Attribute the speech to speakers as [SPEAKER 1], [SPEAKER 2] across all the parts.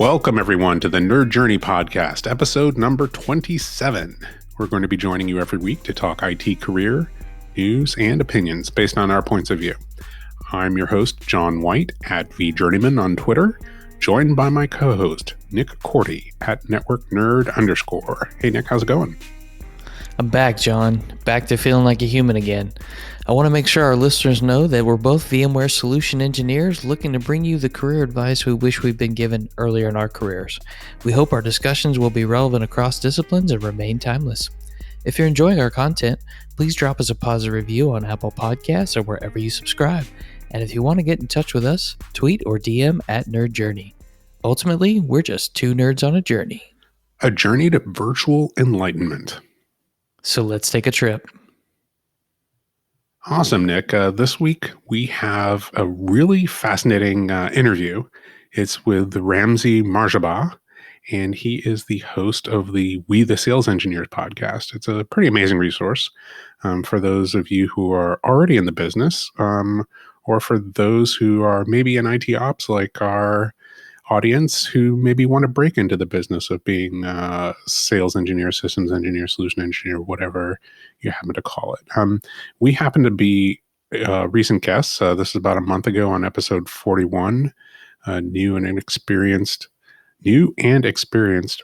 [SPEAKER 1] Welcome, everyone, to the Nerd Journey Podcast, episode number 27. We're going to be joining you every week to talk IT career, news, and opinions based on our points of view. I'm your host, John White, at VJourneyman on Twitter, joined by my co-host, Nick Cordy, at NetworkNerd_. Hey, Nick, how's it going?
[SPEAKER 2] I'm back, John. Back to feeling like a human again. I want to make sure our listeners know that we're both VMware solution engineers looking to bring you the career advice we wish we'd been given earlier in our careers. We hope our discussions will be relevant across disciplines and remain timeless. If you're enjoying our content, please drop us a positive review on Apple Podcasts or wherever you subscribe. And if you want to get in touch with us, tweet or DM at Nerd Journey. Ultimately, we're just two nerds on a journey.
[SPEAKER 1] A journey to virtual enlightenment.
[SPEAKER 2] So let's take a trip.
[SPEAKER 1] Awesome, Nick. This week we have a really fascinating interview. It's with Ramzi Marjaba, and he is the host of the We the Sales Engineers podcast. It's a pretty amazing resource for those of you who are already in the business, or for those who are maybe in IT ops like our audience who maybe want to break into the business of being a sales engineer, systems engineer, solution engineer, whatever you happen to call it. We happen to be recent guests. This is about a month ago on episode 41, new and experienced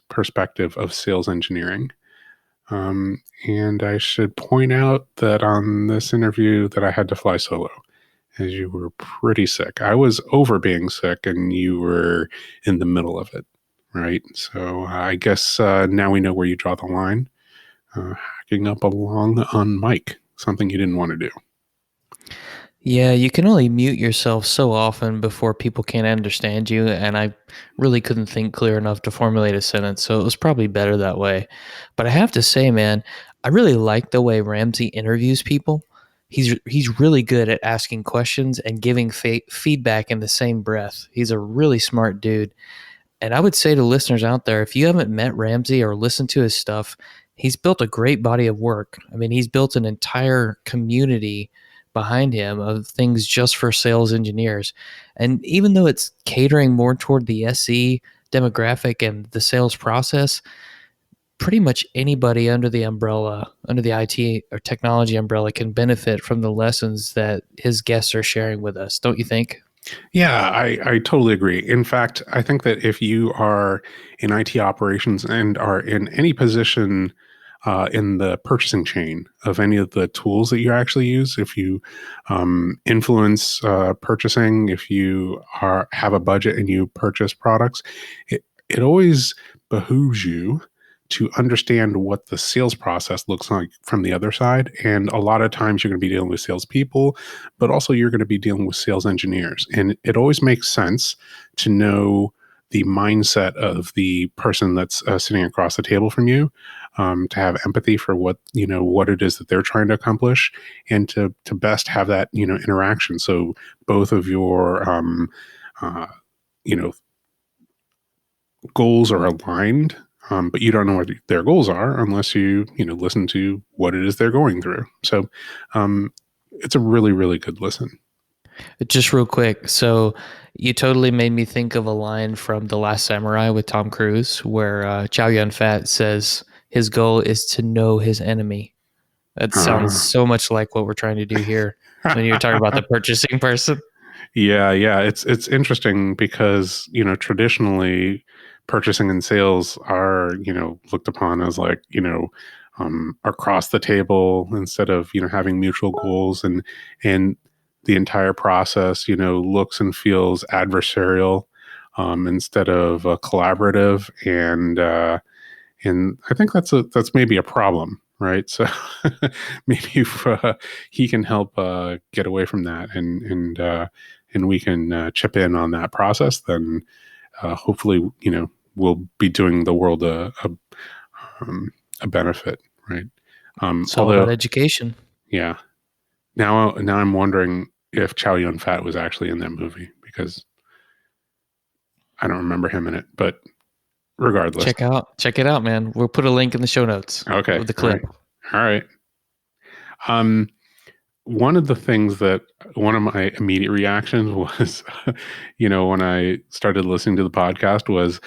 [SPEAKER 1] perspective of sales engineering. And I should point out that on this interview that I had to fly solo, as you were pretty sick. I was over being sick and you were in the middle of it, right? So I guess now we know where you draw the line. Hacking up along on mic, something you didn't want to do.
[SPEAKER 2] Yeah, you can only mute yourself so often before people can't understand you, and I really couldn't think clear enough to formulate a sentence, so it was probably better that way. But I have to say, man, I really like the way Ramzi interviews people. He's really good at asking questions and giving feedback in the same breath. He's a really smart dude. And I would say to listeners out there, if you haven't met Ramzi or listened to his stuff, he's built a great body of work. I mean, he's built an entire community behind him of things just for sales engineers. And even though it's catering more toward the SE demographic and the sales process, pretty much anybody under the umbrella, under the IT or technology umbrella, can benefit from the lessons that his guests are sharing with us. Don't you think?
[SPEAKER 1] Yeah, I totally agree. In fact, I think that if you are in IT operations and are in any position in the purchasing chain of any of the tools that you actually use, if you influence purchasing, if you have a budget and you purchase products, it always behooves you to understand what the sales process looks like from the other side. And a lot of times you're going to be dealing with salespeople, but also you're going to be dealing with sales engineers. And it always makes sense to know the mindset of the person that's sitting across the table from you, to have empathy for what it is that they're trying to accomplish, and to best have that, interaction. So both of your, goals are aligned. But you don't know what their goals are unless you listen to what it is they're going through. So it's a really, really good listen.
[SPEAKER 2] Just real quick. So you totally made me think of a line from The Last Samurai with Tom Cruise where Chow Yun-Fat says his goal is to know his enemy. That sounds so much like what we're trying to do here when you're talking about the purchasing person.
[SPEAKER 1] Yeah. It's interesting because, traditionally purchasing and sales are, looked upon as like, across the table instead of, having mutual goals, and the entire process, looks and feels adversarial instead of collaborative. And I think that's maybe a problem, right? So maybe if he can help get away from that, and we can chip in on that process, then hopefully, we'll be doing the world a benefit, right?
[SPEAKER 2] It's all about education.
[SPEAKER 1] Yeah. Now I'm wondering if Chow Yun-Fat was actually in that movie, because I don't remember him in it, but regardless.
[SPEAKER 2] Check it out, man. We'll put a link in the show notes.
[SPEAKER 1] Okay.
[SPEAKER 2] Of the clip.
[SPEAKER 1] All right. one of the things that one of my immediate reactions was, when I started listening to the podcast was,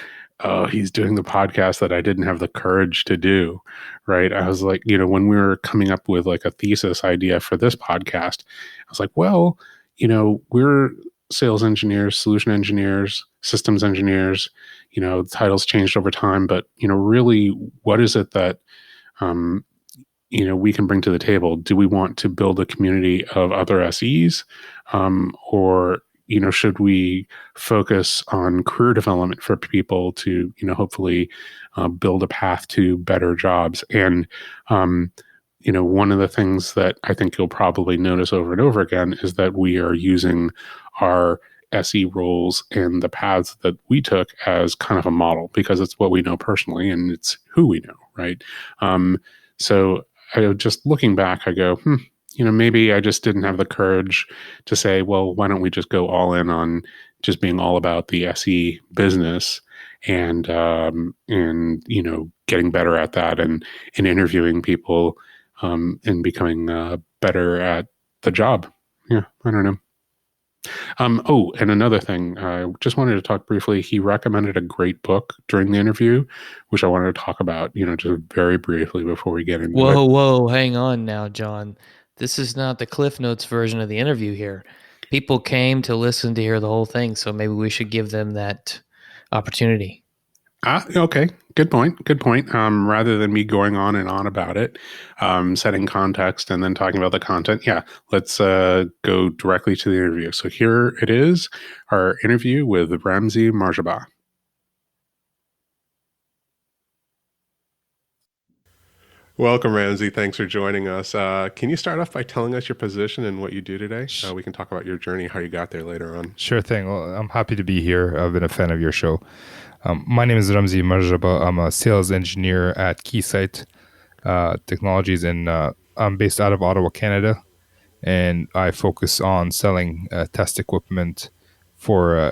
[SPEAKER 1] oh, he's doing the podcast that I didn't have the courage to do. Right. I was like, when we were coming up with like a thesis idea for this podcast, I was like, well, we're sales engineers, solution engineers, systems engineers, the titles changed over time, but, really, what is it that, um, we can bring to the table? Do we want to build a community of other SEs, or should we focus on career development for people to hopefully build a path to better jobs? And one of the things that I think you'll probably notice over and over again is that we are using our SE roles and the paths that we took as kind of a model because it's what we know personally and it's who we know, right? So just looking back, I go, maybe I just didn't have the courage to say, well, why don't we just go all in on just being all about the SE business and getting better at that and interviewing people and becoming better at the job. Yeah, I don't know. Oh, and another thing, I just wanted to talk briefly. He recommended a great book during the interview, which I wanted to talk about, just very briefly before we get into it.
[SPEAKER 2] Whoa, hang on now, John. This is not the Cliff Notes version of the interview here. People came to listen to hear the whole thing, so maybe we should give them that opportunity.
[SPEAKER 1] Okay. Good point. Good point. Rather than me going on and on about it, setting context and then talking about the content, yeah, let's go directly to the interview. So here it is, our interview with Ramzi Marjaba. Welcome, Ramzi. Thanks for joining us. Can you start off by telling us your position and what you do today? We can talk about your journey, how you got there later on.
[SPEAKER 3] Sure thing. Well, I'm happy to be here. I've been a fan of your show. My name is Ramzi Marjaba. I'm a sales engineer at Keysight Technologies, and I'm based out of Ottawa, Canada. And I focus on selling test equipment for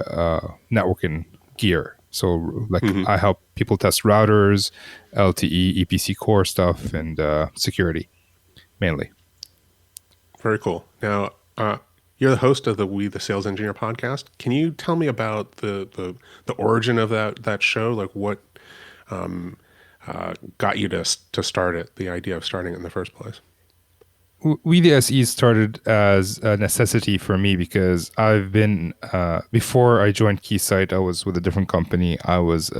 [SPEAKER 3] networking gear. So, I help people test routers, LTE, EPC core stuff, and security, mainly.
[SPEAKER 1] Very cool. Now, you're the host of the We the Sales Engineer podcast. Can you tell me about the origin of that show? Like what got you to start it? The idea of starting it in the first place.
[SPEAKER 3] We the SE started as a necessity for me because I've been before I joined Keysight, I was with a different company. I was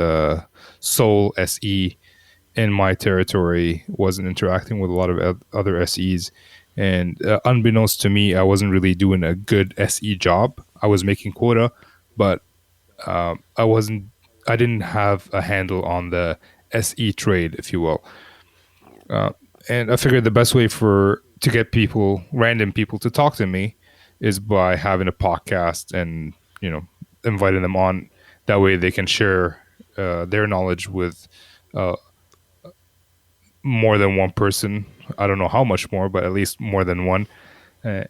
[SPEAKER 3] sole SE in my territory, wasn't interacting with a lot of other SEs. And unbeknownst to me, I wasn't really doing a good SE job. I was making quota, but I didn't have a handle on the SE trade, if you will. And I figured the best way to get random people to talk to me is by having a podcast and, inviting them on. That way they can share their knowledge with more than one person. I don't know how much more, but at least more than one. And,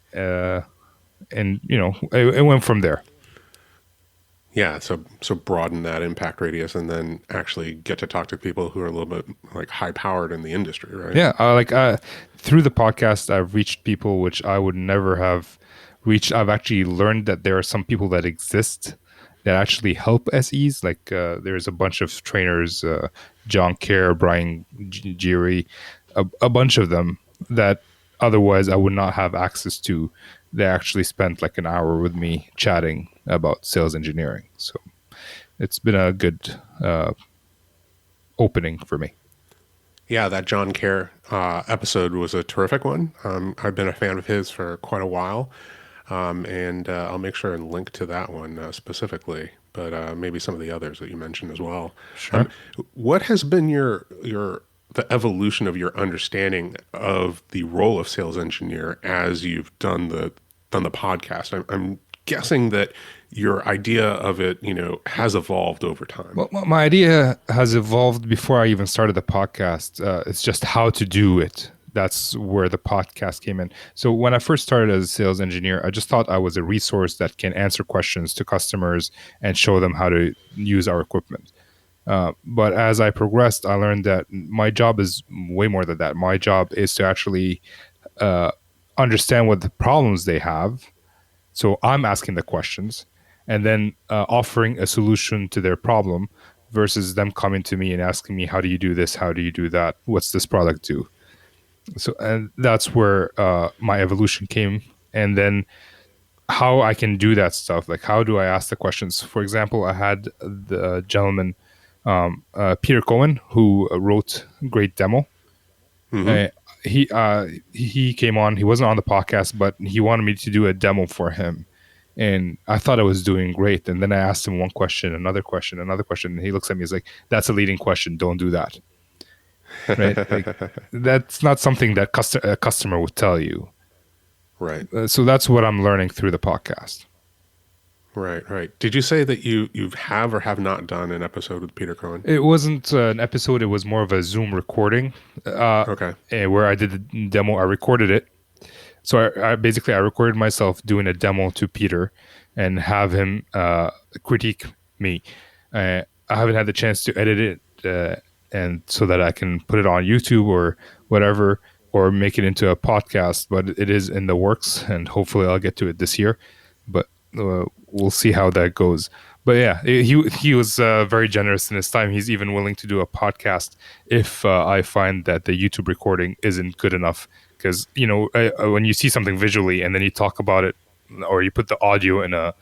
[SPEAKER 3] it went from there.
[SPEAKER 1] Yeah, so broaden that impact radius and then actually get to talk to people who are a little bit like high powered in the industry, right?
[SPEAKER 3] Yeah, through the podcast, I've reached people which I would never have reached. I've actually learned that there are some people that exist that actually help SEs. Like there's a bunch of trainers, John Kerr, Brian Geary, a bunch of them that otherwise I would not have access to. They actually spent like an hour with me chatting about sales engineering. So it's been a good opening for me.
[SPEAKER 1] Yeah, that John Kerr episode was a terrific one. I've been a fan of his for quite a while, and I'll make sure and link to that one specifically, but maybe some of the others that you mentioned as well.
[SPEAKER 3] Sure.
[SPEAKER 1] What has been the evolution of your understanding of the role of sales engineer as you've done the podcast? I'm guessing that your idea of it, has evolved over time.
[SPEAKER 3] Well, my idea has evolved before I even started the podcast. It's just how to do it. That's where the podcast came in. So when I first started as a sales engineer, I just thought I was a resource that can answer questions to customers and show them how to use our equipment. But as I progressed, I learned that my job is way more than that. My job is to actually understand what the problems they have. So I'm asking the questions and then offering a solution to their problem versus them coming to me and asking me, how do you do this? How do you do that? What's this product do? So, and that's where my evolution came. And then how I can do that stuff. Like, how do I ask the questions? For example, I had the gentleman, Peter Cohen, who wrote Great Demo.
[SPEAKER 1] Mm-hmm.
[SPEAKER 3] He came on. He wasn't on the podcast, but he wanted me to do a demo for him, and I thought I was doing great. And then I asked him one question, another question, another question, and he looks at me. He's like, "That's a leading question. Don't do that." Right? Like, that's not something that a customer would tell you.
[SPEAKER 1] Right.
[SPEAKER 3] So that's what I'm learning through the podcast.
[SPEAKER 1] Right. Did you say that you have or have not done an episode with Peter Cohen?
[SPEAKER 3] It wasn't an episode. It was more of a Zoom recording.
[SPEAKER 1] Okay.
[SPEAKER 3] Where I did the demo. I recorded it. So I basically recorded myself doing a demo to Peter and have him critique me. I haven't had the chance to edit it and so that I can put it on YouTube or whatever, or make it into a podcast, but it is in the works and hopefully I'll get to it this year. But we'll see how that goes. But yeah, he was very generous in his time. He's even willing to do a podcast if I find that the YouTube recording isn't good enough. Because, you know, when you see something visually and then you talk about it, or you put the audio in a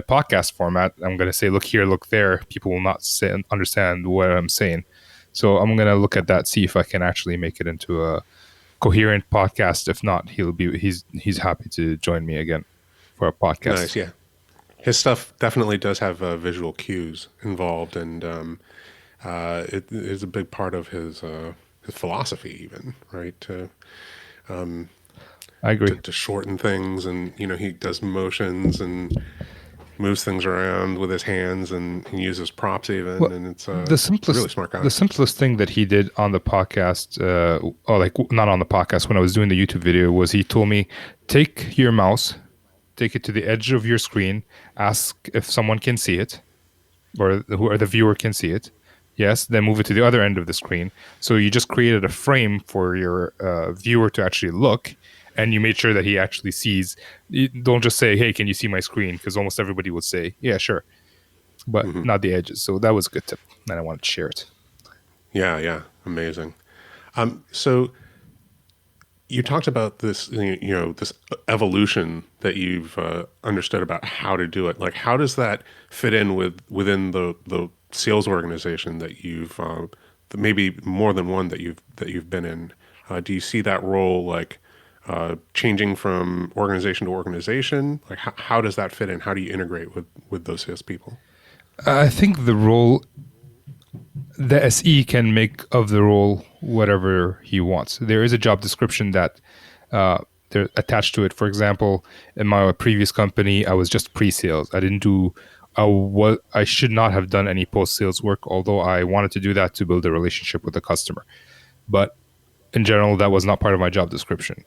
[SPEAKER 3] podcast format, I'm going to say, look here, look there. People will not understand what I'm saying. So I'm going to look at that, see if I can actually make it into a coherent podcast. If not, he's happy to join me again for a podcast.
[SPEAKER 1] Nice, yeah. His stuff definitely does have visual cues involved, and it is a big part of his philosophy, even, right?
[SPEAKER 3] I agree.
[SPEAKER 1] To shorten things, and you know, he does motions and moves things around with his hands, and he uses props even. Well, and it's really smart guy.
[SPEAKER 3] The simplest thing that he did on the podcast, or like not on the podcast, when I was doing the YouTube video, was he told me, take your mouse, take it to the edge of your screen, ask if someone can see it, or the viewer can see it. Yes, then move it to the other end of the screen. So you just created a frame for your viewer to actually look, and you made sure that he actually sees. You don't just say, hey, can you see my screen? Because almost everybody would say, yeah, sure. But not the edges. So that was a good tip, and I wanted to share it.
[SPEAKER 1] Yeah. Amazing. So you talked about this, you know, this evolution that you've understood about how to do it. Like, how does that fit in within the sales organization that you've maybe more than one that you've been in? Do you see that role like changing from organization to organization? Like, how does that fit in? How do you integrate with those salespeople?
[SPEAKER 3] I think the role, the SE can make of the role whatever he wants. There is a job description that they're attached to it. For example, in my previous company, I was just pre-sales. I didn't do I should not have done any post-sales work, although I wanted to do that to build a relationship with the customer. But in general, that was not part of my job description.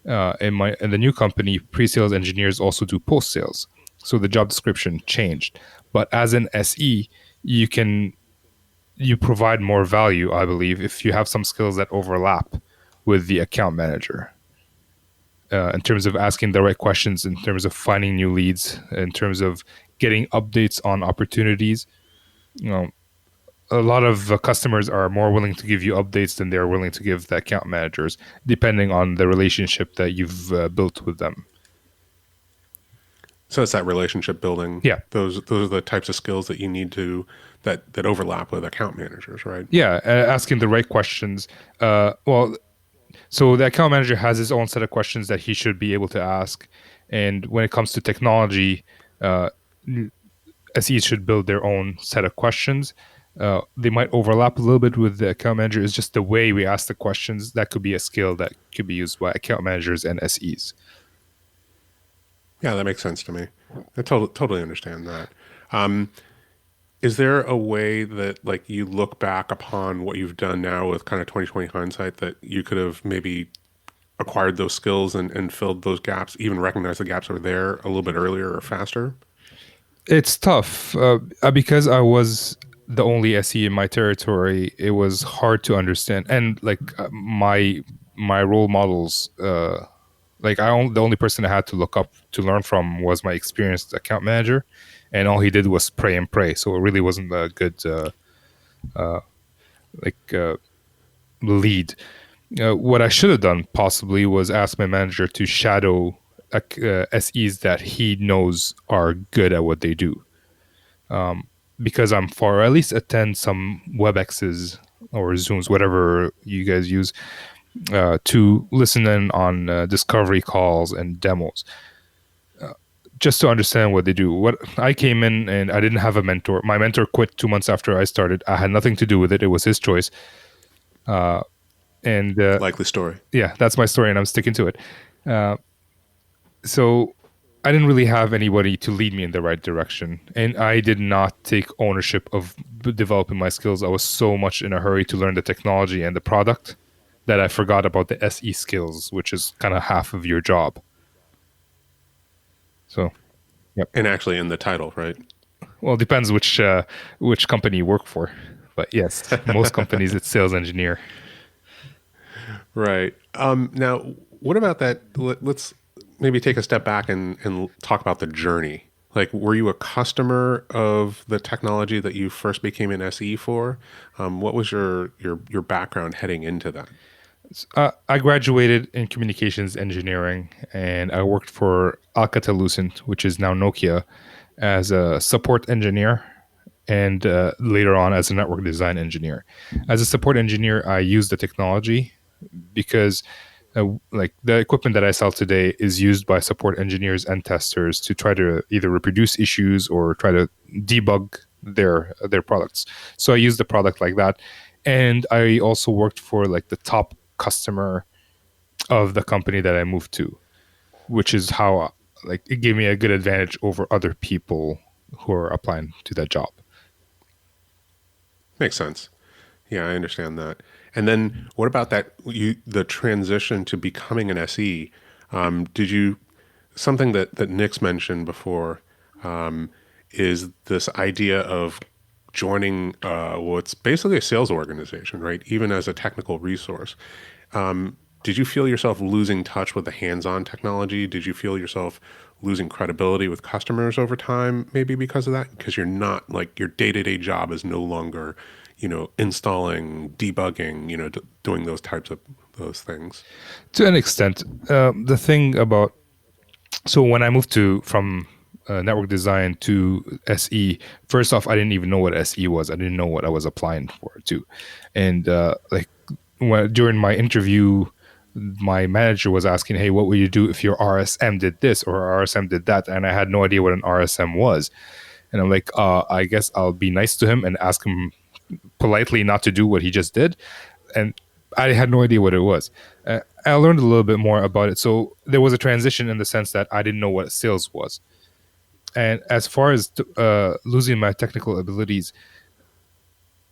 [SPEAKER 3] In the new company, pre-sales engineers also do post-sales. So the job description changed. But as an SE, you provide more value, I believe, if you have some skills that overlap with the account manager. In terms of asking the right questions, in terms of finding new leads, in terms of getting updates on opportunities. You know, a lot of customers are more willing to give you updates than they're willing to give the account managers, depending on the relationship that you've built with them.
[SPEAKER 1] So it's that relationship building.
[SPEAKER 3] Yeah.
[SPEAKER 1] Those are the types of skills that you need to that overlap with account managers, right?
[SPEAKER 3] Yeah, asking the right questions. So the account manager has his own set of questions that he should be able to ask. And when it comes to technology, SEs should build their own set of questions. They might overlap a little bit with the account manager. It's just the way we ask the questions. That could be a skill that could be used by account managers and SEs.
[SPEAKER 1] Yeah, that makes sense to me. I totally understand that. Is there a way that, like, you look back upon what you've done now with kind of 2020 hindsight that you could have maybe acquired those skills and filled those gaps, even recognize the gaps were there a little bit earlier or faster?
[SPEAKER 3] It's tough because I was the only SE in my territory. It was hard to understand, and like my role models Like the only person I had to look up to learn from was my experienced account manager, and all he did was pray and pray. So it really wasn't a good lead. What I should have done possibly was ask my manager to shadow SEs that he knows are good at what they do. Because I'm far, or at least attend some WebExes or Zooms, whatever you guys use, to listen in on discovery calls and demos, just to understand what they do. What I came in and I didn't have a mentor. My mentor quit 2 months after I started. I had nothing to do with it. It was his choice. And
[SPEAKER 4] Likely story.
[SPEAKER 3] yeah, that's my story, and I'm sticking to it. So I didn't really have anybody to lead me in the right direction, and I did not take ownership of developing my skills. I was so much in a hurry to learn the technology and the product that I forgot about the SE skills, which is kind of half of your job. So, yep.
[SPEAKER 4] And actually in the title, right?
[SPEAKER 3] Well, it depends which company you work for, but yes, most companies it's sales engineer.
[SPEAKER 4] Right. Now, what about that? Let's maybe take a step back and talk about the journey. Like, were you a customer of the technology that you first became an SE for? What was your background heading into that?
[SPEAKER 3] I graduated in communications engineering, and I worked for Alcatel-Lucent, which is now Nokia, as a support engineer, and later on as a network design engineer. As a support engineer, I used the technology because like the equipment that I sell today is used by support engineers and testers to try to either reproduce issues or try to debug their products. So I use the product like that. And I also worked for like the top customer of the company that I moved to, which is how like it gave me a good advantage over other people who are applying to that job.
[SPEAKER 4] Makes sense. Yeah, I understand that. And then what about that? The transition to becoming an SE? Did you something that Nick's mentioned before? Is this idea of joining what's basically a sales organization, right? Even as a technical resource. Did you feel yourself losing touch with the hands-on technology? Did you feel yourself losing credibility with customers over time, maybe because of that? Because you're not like your day-to-day job is no longer, installing, debugging, doing those types of those things.
[SPEAKER 3] To an extent, the thing about so when I moved from network design to SE, first off, I didn't even know what SE was. I didn't know what I was applying for too, and during my interview, my manager was asking, "Hey, what would you do if your RSM did this or RSM did that?" And I had no idea what an RSM was, and I'm like, I guess I'll be nice to him and ask him politely not to do what he just did, and I had no idea what it was. I learned a little bit more about it. So there was a transition in the sense that I didn't know what sales was. And as far as losing my technical abilities,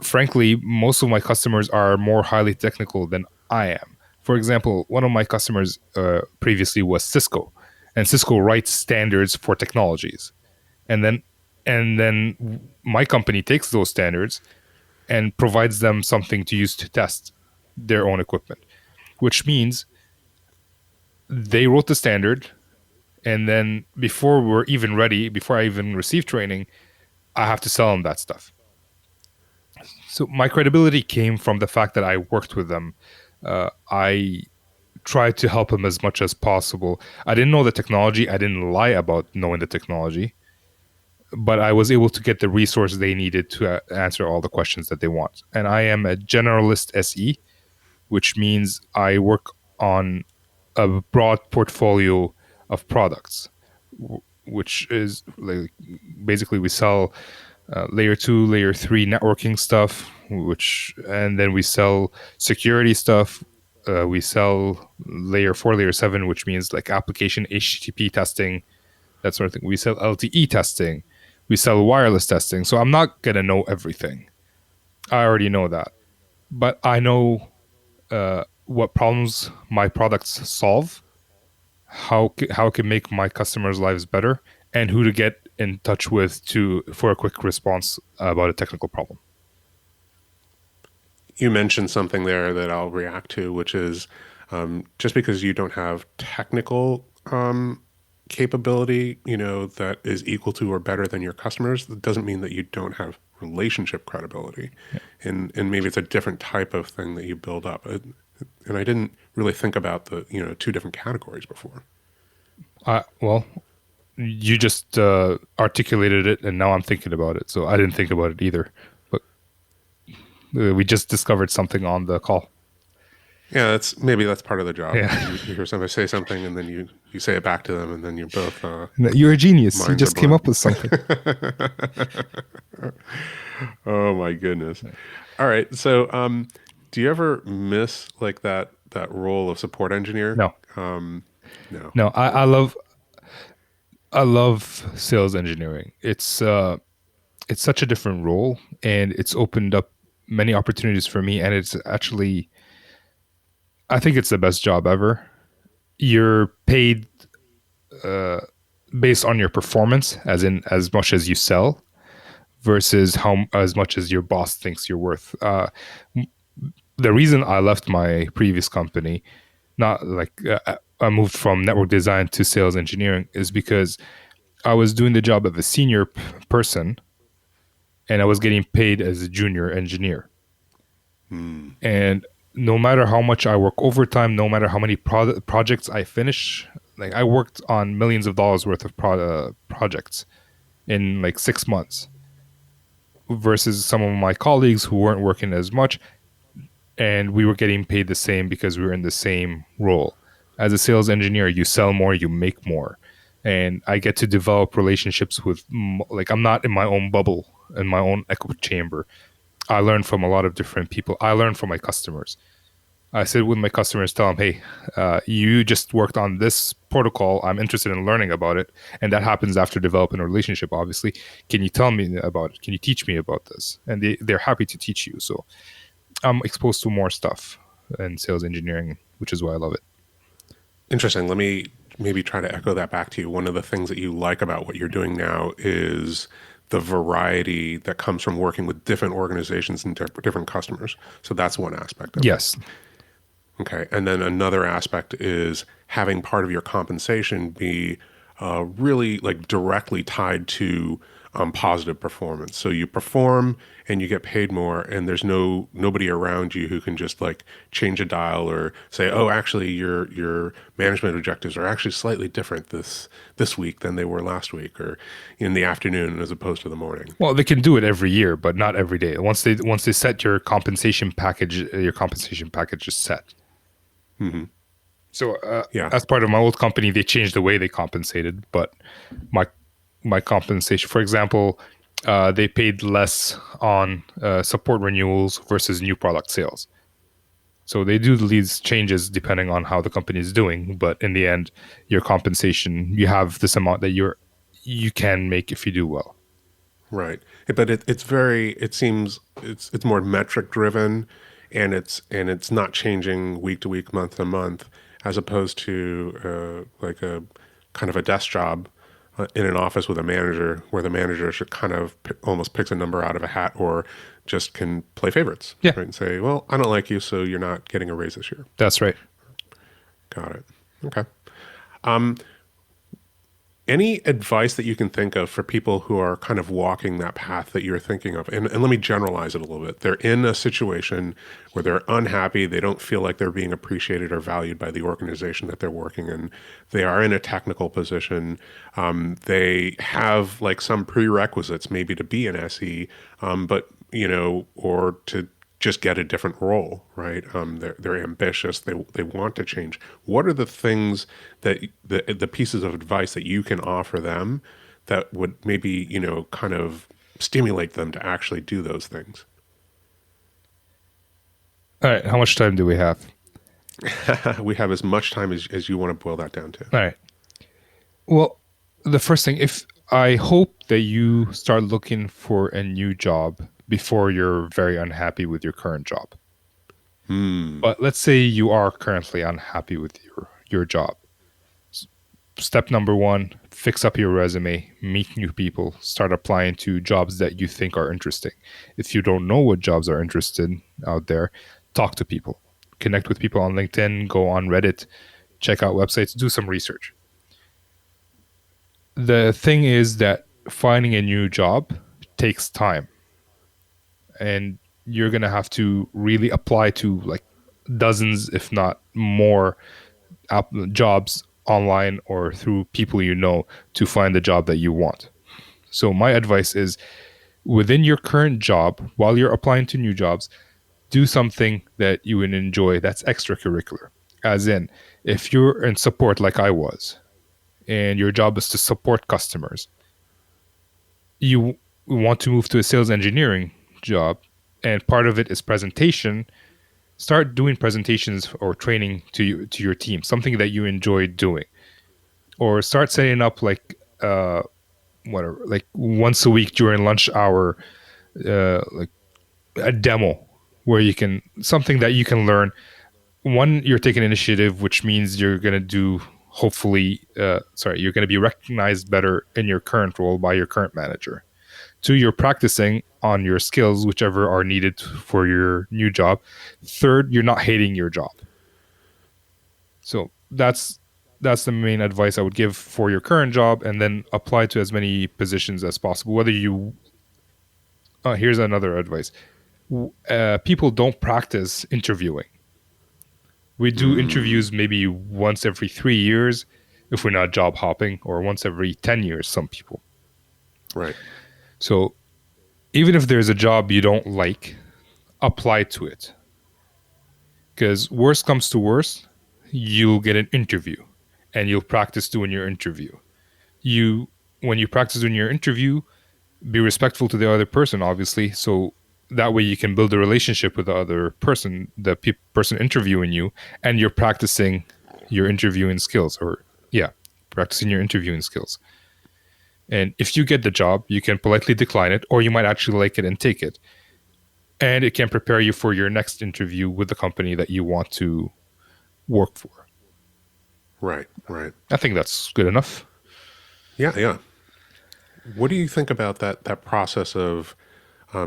[SPEAKER 3] frankly, most of my customers are more highly technical than I am. For example, one of my customers previously was Cisco, and Cisco writes standards for technologies. And then my company takes those standards and provides them something to use to test their own equipment, which means they wrote the standard, and then before we're even ready, before I even receive training, I have to sell them that stuff. So my credibility came from the fact that I worked with them. I tried to help them as much as possible. I didn't know the technology. I didn't lie about knowing the technology, but I was able to get the resources they needed to answer all the questions that they want. And I am a generalist SE, which means I work on a broad portfolio of products, which is like basically we sell layer 2, layer 3 networking stuff, and then we sell security stuff. We sell layer 4, layer 7, which means like application HTTP testing, that sort of thing. We sell LTE testing. We sell wireless testing. So I'm not going to know everything. I already know that. But I know what problems my products solve, how it can make my customers' lives better, and who to get in touch with for a quick response about a technical problem.
[SPEAKER 4] You mentioned something there that I'll react to, which is Just because you don't have technical capability, that is equal to or better than your customers, that doesn't mean that you don't have relationship credibility. And maybe it's a different type of thing that you build up. And I didn't really think about the, two different categories before.
[SPEAKER 3] Well, you just articulated it, and now I'm thinking about it. So I didn't think about it either. But we just discovered something on the call.
[SPEAKER 4] Yeah, that's part of the job.
[SPEAKER 3] Yeah.
[SPEAKER 4] You hear somebody say something, and then you say it back to them, and then you're both.
[SPEAKER 3] You're a genius. You
[SPEAKER 4] minds
[SPEAKER 3] just
[SPEAKER 4] are
[SPEAKER 3] came
[SPEAKER 4] blown.
[SPEAKER 3] up with something.
[SPEAKER 4] Oh my goodness! All right, so do you ever miss like that role of support engineer?
[SPEAKER 3] No.
[SPEAKER 4] No.
[SPEAKER 3] No, I love sales engineering. It's such a different role, and it's opened up many opportunities for me. And it's actually, I think it's the best job ever. You're paid based on your performance, as in as much as you sell, versus as much as your boss thinks you're worth. The reason I left my previous company, not like I moved from network design to sales engineering, is because I was doing the job of a senior person, and I was getting paid as a junior engineer. And no matter how much I work overtime, no matter how many projects I finish, like I worked on millions of dollars worth of projects in like 6 months, versus some of my colleagues who weren't working as much, and we were getting paid the same because we were in the same role. As a sales engineer, you sell more, you make more. And I get to develop relationships with, like, I'm not in my own bubble, in my own echo chamber. I learn from a lot of different people. I learn from my customers. I sit with my customers, tell them, hey, you just worked on this protocol. I'm interested in learning about it. And that happens after developing a relationship, obviously. Can you tell me about it? Can you teach me about this? And they're happy to teach you. So I'm exposed to more stuff in sales engineering, which is why I love it.
[SPEAKER 4] Interesting. Let me maybe try to echo that back to you. One of the things that you like about what you're doing now is the variety that comes from working with different organizations and different customers. So that's one aspect of it.
[SPEAKER 3] Yes.
[SPEAKER 4] Okay. And then another aspect is having part of your compensation be really like directly tied to positive performance. So you perform and you get paid more, and there's nobody around you who can just like change a dial or say, oh, actually your management objectives are actually slightly different this week than they were last week, or in the afternoon as opposed to the morning.
[SPEAKER 3] Well, they can do it every year, but not every day. Once they set your compensation package is set.
[SPEAKER 4] Mm-hmm.
[SPEAKER 3] So
[SPEAKER 4] Yeah.
[SPEAKER 3] as part of my old company, they changed the way they compensated, but my compensation, for example, they paid less on support renewals versus new product sales. So they do these changes depending on how the company is doing, but in the end, your compensation, you have this amount that you can make if you do well.
[SPEAKER 4] Right. But it seems it's more metric driven, and it's not changing week to week, month to month, as opposed to like a kind of a desk job in an office with a manager, where the manager should kind of almost picks a number out of a hat, or just can play favorites.
[SPEAKER 3] Yeah.
[SPEAKER 4] Right, and say, well, I don't like you, so you're not getting a raise this year.
[SPEAKER 3] That's right.
[SPEAKER 4] Got it. Okay. Any advice that you can think of for people who are kind of walking that path that you're thinking of? And let me generalize it a little bit. They're in a situation where they're unhappy. They don't feel like they're being appreciated or valued by the organization that they're working in. They are in a technical position. They have like some prerequisites maybe to be an SE, but, or to just get a different role, right? They're ambitious. They want to change. What are the things that the pieces of advice that you can offer them that would maybe kind of stimulate them to actually do those things?
[SPEAKER 3] All right. How much time do we have?
[SPEAKER 4] We have as much time as you want to boil that down to.
[SPEAKER 3] All right. Well, the first thing, I hope that you start looking for a new job before you're very unhappy with your current job. But let's say you are currently unhappy with your job. Step number 1, fix up your resume, meet new people, start applying to jobs that you think are interesting. If you don't know what jobs are interested out there, talk to people. connect with people on LinkedIn, go on Reddit, check out websites, do some research. The thing is that finding a new job takes time, and you're going to have to really apply to like dozens, if not more, jobs online or through people you know to find the job that you want. So my advice is, within your current job, while you're applying to new jobs, do something that you would enjoy that's extracurricular. As in, if you're in support like I was, and your job is to support customers, you want to move to a sales engineering job, and part of it is presentation, start doing presentations or training to your team, something that you enjoy doing. Or start setting up like whatever, like once a week during lunch hour, like a demo where you can, something that you can learn. One, you're taking initiative, which means you're going to do, hopefully, you're going to be recognized better in your current role by your current manager. Two, you're practicing on your skills, whichever are needed for your new job. Third, you're not hating your job. So that's the main advice I would give for your current job, and then apply to as many positions as possible. Whether you, here's another advice. People don't practice interviewing. We do interviews maybe once every 3 years if we're not job hopping, or once every 10 years, some people.
[SPEAKER 4] Right.
[SPEAKER 3] So even if there's a job you don't like, apply to it. Because worst comes to worst, you'll get an interview and you'll practice doing your interview. When you practice doing your interview, be respectful to the other person, obviously. So that way you can build a relationship with the other person, the person interviewing you, and you're practicing your interviewing skills, practicing your interviewing skills. And if you get the job, you can politely decline it, or you might actually like it and take it. And it can prepare you for your next interview with the company that you want to work for.
[SPEAKER 4] Right.
[SPEAKER 3] I think that's good enough.
[SPEAKER 4] Yeah. What do you think about that process of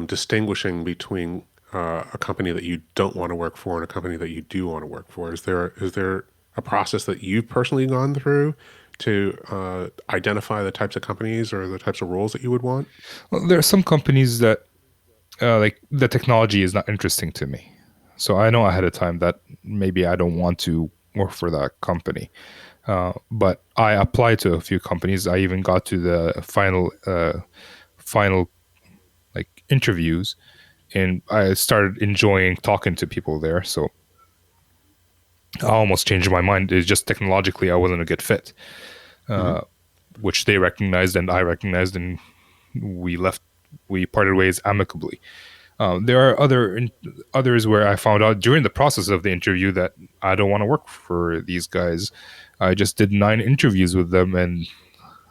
[SPEAKER 4] distinguishing between a company that you don't want to work for and a company that you do want to work for? Is there a process that you've personally gone through to identify the types of companies or the types of roles that you would want?
[SPEAKER 3] Well, there are some companies that like the technology is not interesting to me. So I know ahead of time that maybe I don't want to work for that company. But I applied to a few companies. I even got to the final like interviews, and I started enjoying talking to people there. So I almost changed my mind. It's just technologically I wasn't a good fit, which they recognized and I recognized, and we parted ways amicably. There are others where I found out during the process of the interview that I don't want to work for these guys. I just did 9 interviews with them, and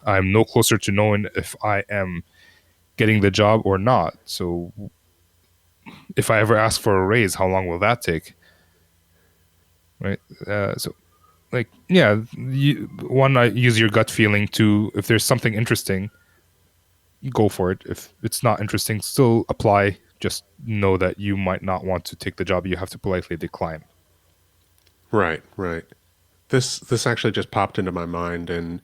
[SPEAKER 3] I'm no closer to knowing if I am getting the job or not. So if I ever ask for a raise, how long will that take? Right. I use your gut feeling. To, if there's something interesting, go for it. If it's not interesting, still apply. Just know that you might not want to take the job. You have to politely decline.
[SPEAKER 4] Right. This actually just popped into my mind, and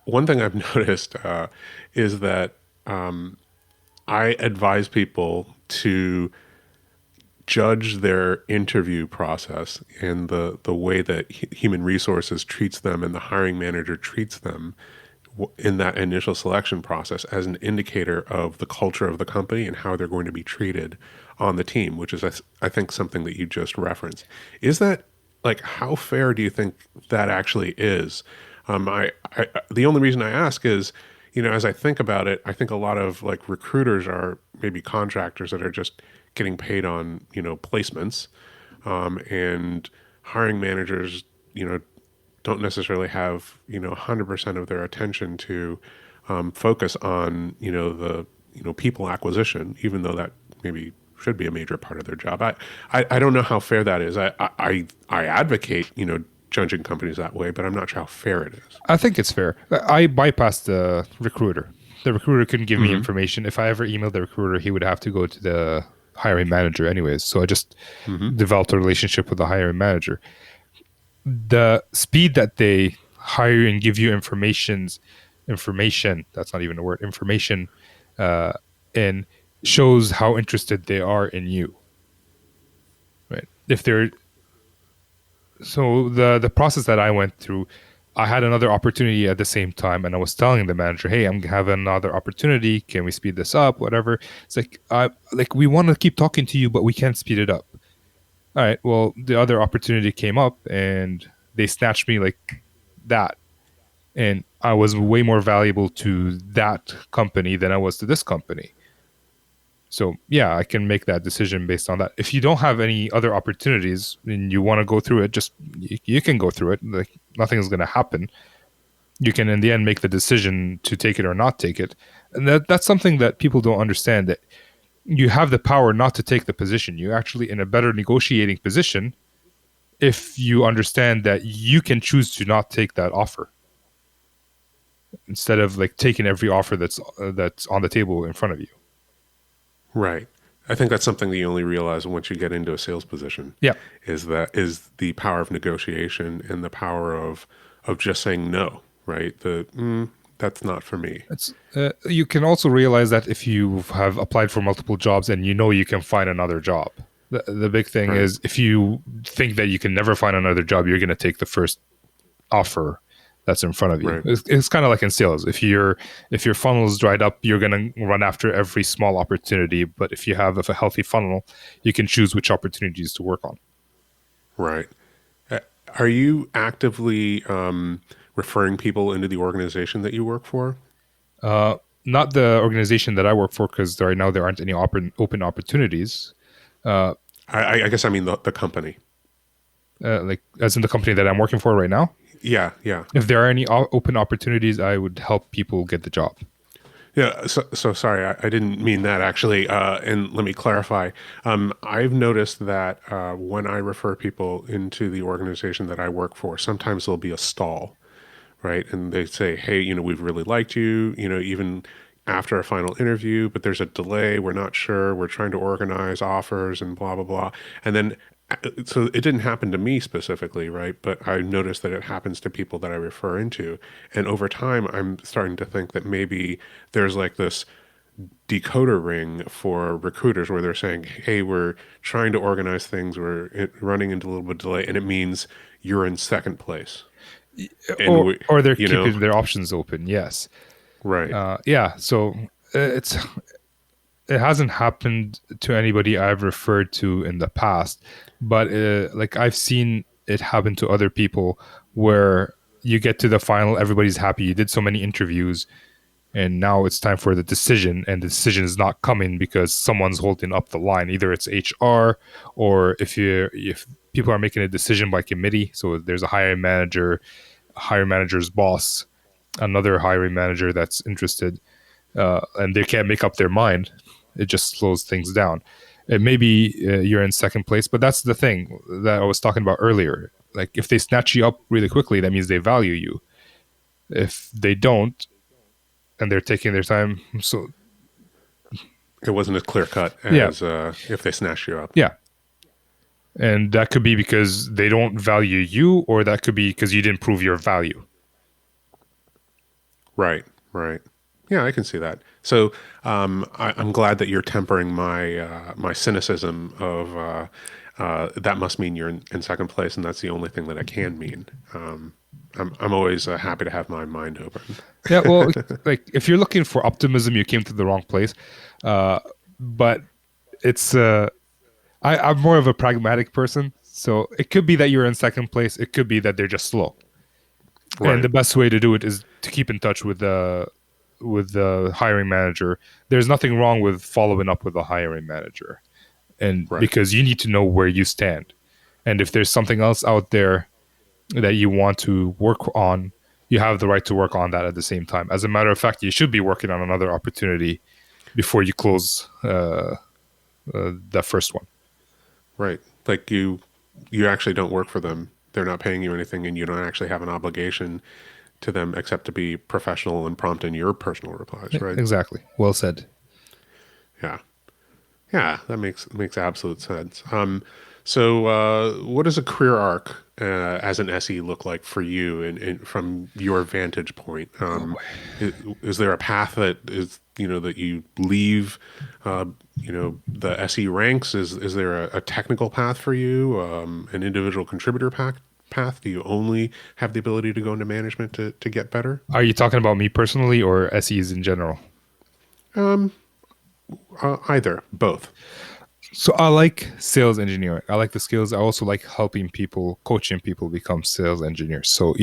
[SPEAKER 4] one thing I've noticed is that I advise people to judge their interview process and the way that human resources treats them and the hiring manager treats them in that initial selection process as an indicator of the culture of the company and how they're going to be treated on the team, which is, I think, something that you just referenced. Is that, like, how fair do you think that actually is? The only reason I ask is, as I think about it, I think a lot of like recruiters are maybe contractors that are just getting paid on, placements, and hiring managers, don't necessarily have, 100% of their attention to focus on, the, people acquisition, even though that maybe should be a major part of their job. I don't know how fair that is. I advocate, judging companies that way, but I'm not sure how fair it is.
[SPEAKER 3] I think it's fair. I bypassed the recruiter. The recruiter couldn't give me information. If I ever emailed the recruiter, he would have to go to the hiring manager anyways. So I just developed a relationship with the hiring manager. The speed that they hire and give you information, that's not even a word, information, and shows how interested they are in you. Right. So the process that I went through, I had another opportunity at the same time, and I was telling the manager, "Hey, I'm having another opportunity. Can we speed this up? Whatever." It's like we want to keep talking to you, but we can't speed it up. All right. Well, the other opportunity came up, and they snatched me like that, and I was way more valuable to that company than I was to this company. So yeah, I can make that decision based on that. If you don't have any other opportunities and you want to go through it, just you can go through it. Like nothing is going to happen. You can in the end make the decision to take it or not take it, and that's something that people don't understand. That you have the power not to take the position. You're actually in a better negotiating position if you understand that you can choose to not take that offer instead of like taking every offer that's on the table in front of you.
[SPEAKER 4] Right. I think that's something that you only realize once you get into a sales position.
[SPEAKER 3] Yeah.
[SPEAKER 4] Is the power of negotiation and the power of just saying no, right? That's not for me.
[SPEAKER 3] You can also realize that if you have applied for multiple jobs and you know you can find another job. The big thing
[SPEAKER 4] Right.
[SPEAKER 3] is if you think that you can never find another job, you're going to take the first offer that's in front of you.
[SPEAKER 4] Right.
[SPEAKER 3] It's kind of like in sales. If your funnel is dried up, you're going to run after every small opportunity. But if you have a healthy funnel, you can choose which opportunities to work on.
[SPEAKER 4] Right. Are you actively referring people into the organization that you work for?
[SPEAKER 3] Not the organization that I work for, because right now there aren't any open opportunities.
[SPEAKER 4] I guess I mean the company.
[SPEAKER 3] Like as in the company that I'm working for right now.
[SPEAKER 4] Yeah.
[SPEAKER 3] If there are any open opportunities, I would help people get the job.
[SPEAKER 4] Yeah, so sorry, I didn't mean that actually. And let me clarify. I've noticed that when I refer people into the organization that I work for, sometimes there'll be a stall, right? And they say, hey, we've really liked you, even after a final interview, but there's a delay. We're not sure. We're trying to organize offers and blah, blah, blah. And then, so it didn't happen to me specifically, right? But I noticed that it happens to people that I refer into. And over time, I'm starting to think that maybe there's like this decoder ring for recruiters where they're saying, hey, we're trying to organize things. We're running into a little bit of delay. And it means you're in second place. And
[SPEAKER 3] or they're keeping their options open. Yes.
[SPEAKER 4] Right.
[SPEAKER 3] Yeah. So it hasn't happened to anybody I've referred to in the past, but like I've seen it happen to other people where you get to the final, everybody's happy. You did so many interviews, and now it's time for the decision, and the decision is not coming because someone's holding up the line. Either it's HR, or if people are making a decision by committee, so there's a hiring manager's boss, another hiring manager that's interested, and they can't make up their mind. It just slows things down. And maybe you're in second place, but that's the thing that I was talking about earlier. Like if they snatch you up really quickly, that means they value you. If they don't, and they're taking their time, so
[SPEAKER 4] it wasn't as clear cut as if they snatch you up.
[SPEAKER 3] Yeah. And that could be because they don't value you, or that could be because you didn't prove your value.
[SPEAKER 4] Right. Yeah, I can see that. So I'm glad that you're tempering my cynicism of that must mean you're in second place, and that's the only thing that it can mean. I'm always happy to have my mind open.
[SPEAKER 3] Yeah, well, like if you're looking for optimism, you came to the wrong place. But it's I'm more of a pragmatic person, so it could be that you're in second place. It could be that they're just slow. Right. And the best way to do it is to keep in touch with the hiring manager. There's nothing wrong with following up with the hiring manager, and because you need to know where you stand, and if there's something else out there that you want to work on, you have the right to work on that at the same time. As a matter of fact, you should be working on another opportunity before you close the first one.
[SPEAKER 4] Right. Like you actually don't work for them. They're not paying you anything, and you don't actually have an obligation to them except to be professional and prompt in your personal replies, right?
[SPEAKER 3] Exactly. Well said.
[SPEAKER 4] Yeah. Yeah, that makes absolute sense. So what does a career arc as an SE look like for you, and from your vantage point?
[SPEAKER 3] Oh boy.
[SPEAKER 4] Is there a path that is that you leave, the SE ranks? Is there a technical path for you, an individual contributor path? Do you only have the ability to go into management to get better?
[SPEAKER 3] Are you talking about me personally or SEs in general?
[SPEAKER 4] Either, both.
[SPEAKER 3] So I like sales engineering. I like the skills. I also like helping people, coaching people become sales engineers. So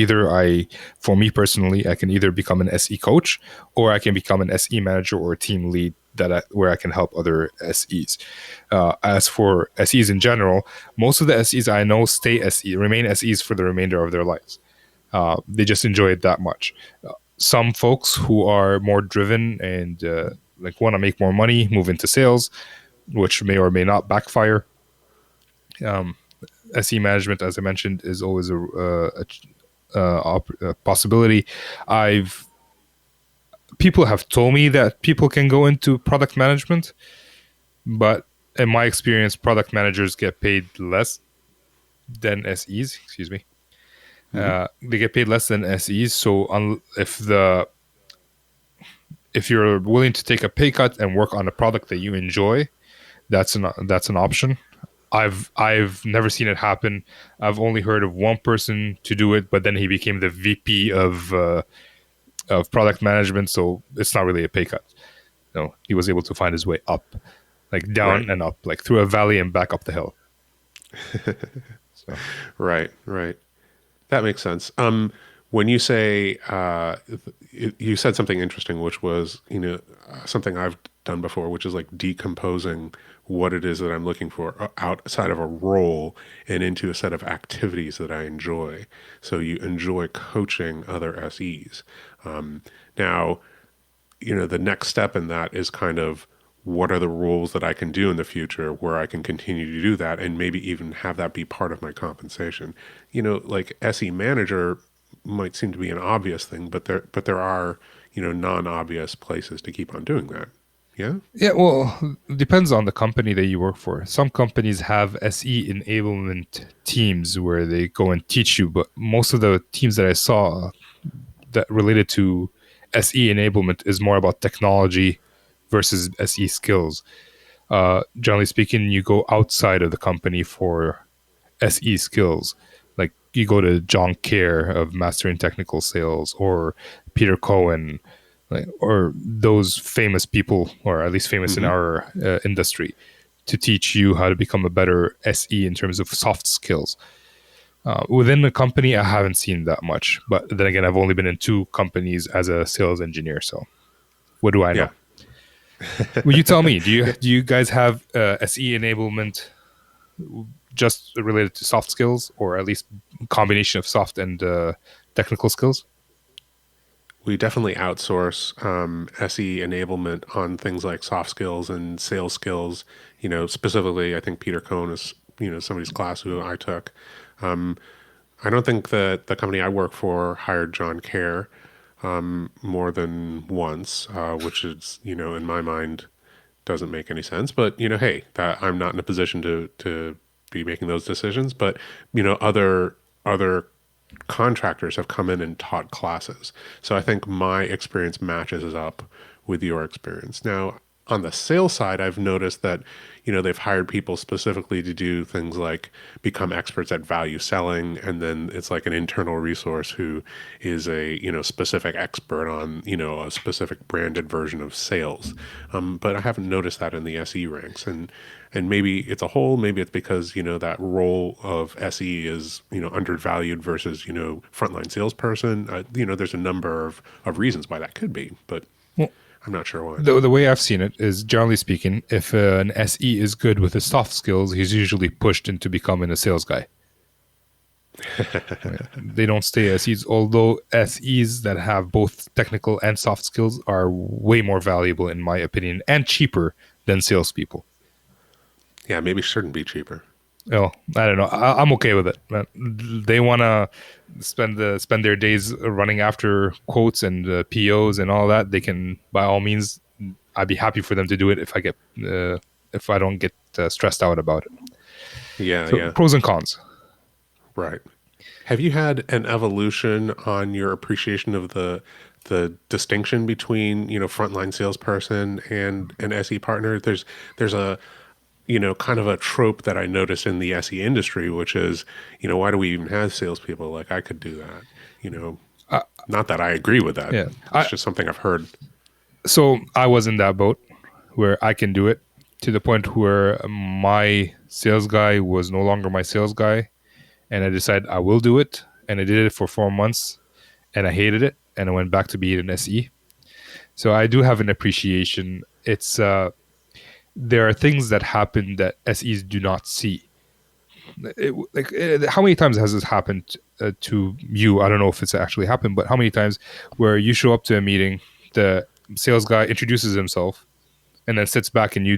[SPEAKER 3] for me personally, I can either become an SE coach or I can become an SE manager or a team lead where I can help other SEs. As for SEs in general, most of the SEs I know remain SEs for the remainder of their lives. They just enjoy it that much. Some folks who are more driven and like want to make more money, move into sales, which may or may not backfire. SE management, as I mentioned, is always a possibility. People have told me that people can go into product management, but in my experience, product managers get paid less than SEs. Excuse me. They get paid less than SEs. So if you're willing to take a pay cut and work on a product that you enjoy, that's an option. I've never seen it happen. I've only heard of one person to do it, but then he became the VP of product management, so it's not really a pay cut. No, he was able to find his way up, like down
[SPEAKER 4] Right.
[SPEAKER 3] and up, like through a valley and back up the hill. So
[SPEAKER 4] Right. That makes sense. When you say you said something interesting, which was something I've done before, which is like decomposing what it is that I'm looking for outside of a role and into a set of activities that I enjoy. So you enjoy coaching other SEs. Now, the next step in that is kind of what are the roles that I can do in the future where I can continue to do that and maybe even have that be part of my compensation. Like SE manager might seem to be an obvious thing, but there are, non-obvious places to keep on doing that. Yeah?
[SPEAKER 3] yeah, well, it depends on the company that you work for. Some companies have SE enablement teams where they go and teach you, but most of the teams that I saw that related to SE enablement is more about technology versus SE skills. Generally speaking, you go outside of the company for SE skills. Like you go to John Kerr of Mastering Technical Sales or Peter Cohen, or those famous people, or at least famous in our industry, to teach you how to become a better SE in terms of soft skills. Within the company, I haven't seen that much. But then again, I've only been in 2 companies as a sales engineer. So what do I
[SPEAKER 4] Yeah.
[SPEAKER 3] know? Will you tell me? Do you guys have SE enablement just related to soft skills, or at least combination of soft and technical skills?
[SPEAKER 4] We definitely outsource SE enablement on things like soft skills and sales skills. Specifically, I think Peter Cohn is somebody's class who I took. I don't think that the company I work for hired John Kerr more than once, which is in my mind doesn't make any sense. But hey, I'm not in a position to be making those decisions. But other contractors have come in and taught classes. So I think my experience matches up with your experience. Now, on the sales side, I've noticed that, they've hired people specifically to do things like become experts at value selling. And then it's like an internal resource who is a, specific expert on, a specific branded version of sales. But I haven't noticed that in the SE ranks. And maybe it's a whole, maybe it's because, that role of SE is, undervalued versus, frontline salesperson. There's a number of reasons why that could be, but
[SPEAKER 3] Well,
[SPEAKER 4] I'm not sure why.
[SPEAKER 3] the way I've seen it is, generally speaking, if an SE is good with his soft skills, he's usually pushed into becoming a sales guy. Right? They don't stay SEs, although SEs that have both technical and soft skills are way more valuable, in my opinion, and cheaper than salespeople.
[SPEAKER 4] Yeah, maybe it shouldn't be cheaper.
[SPEAKER 3] Well, I don't know. I'm okay with it. They want to spend their days running after quotes and POs and all that. They can, by all means. I'd be happy for them to do it if I get if I don't get stressed out about it.
[SPEAKER 4] Yeah,
[SPEAKER 3] So
[SPEAKER 4] yeah.
[SPEAKER 3] pros and cons.
[SPEAKER 4] Right. Have you had an evolution on your appreciation of the distinction between, frontline salesperson and an SE partner? There's a kind of a trope that I notice in the SE industry, which is, why do we even have salespeople? Like I could do that. Not that I agree with that.
[SPEAKER 3] Yeah.
[SPEAKER 4] It's just something I've heard.
[SPEAKER 3] So I was in that boat where I can do it, to the point where my sales guy was no longer my sales guy, and I decided I will do it, and I did it for 4 months, and I hated it, and I went back to being an SE. So I do have an appreciation. It's there are things that happen that SEs do not see. How many times has this happened to you? I don't know if it's actually happened, but how many times where you show up to a meeting, the sales guy introduces himself, and then sits back and you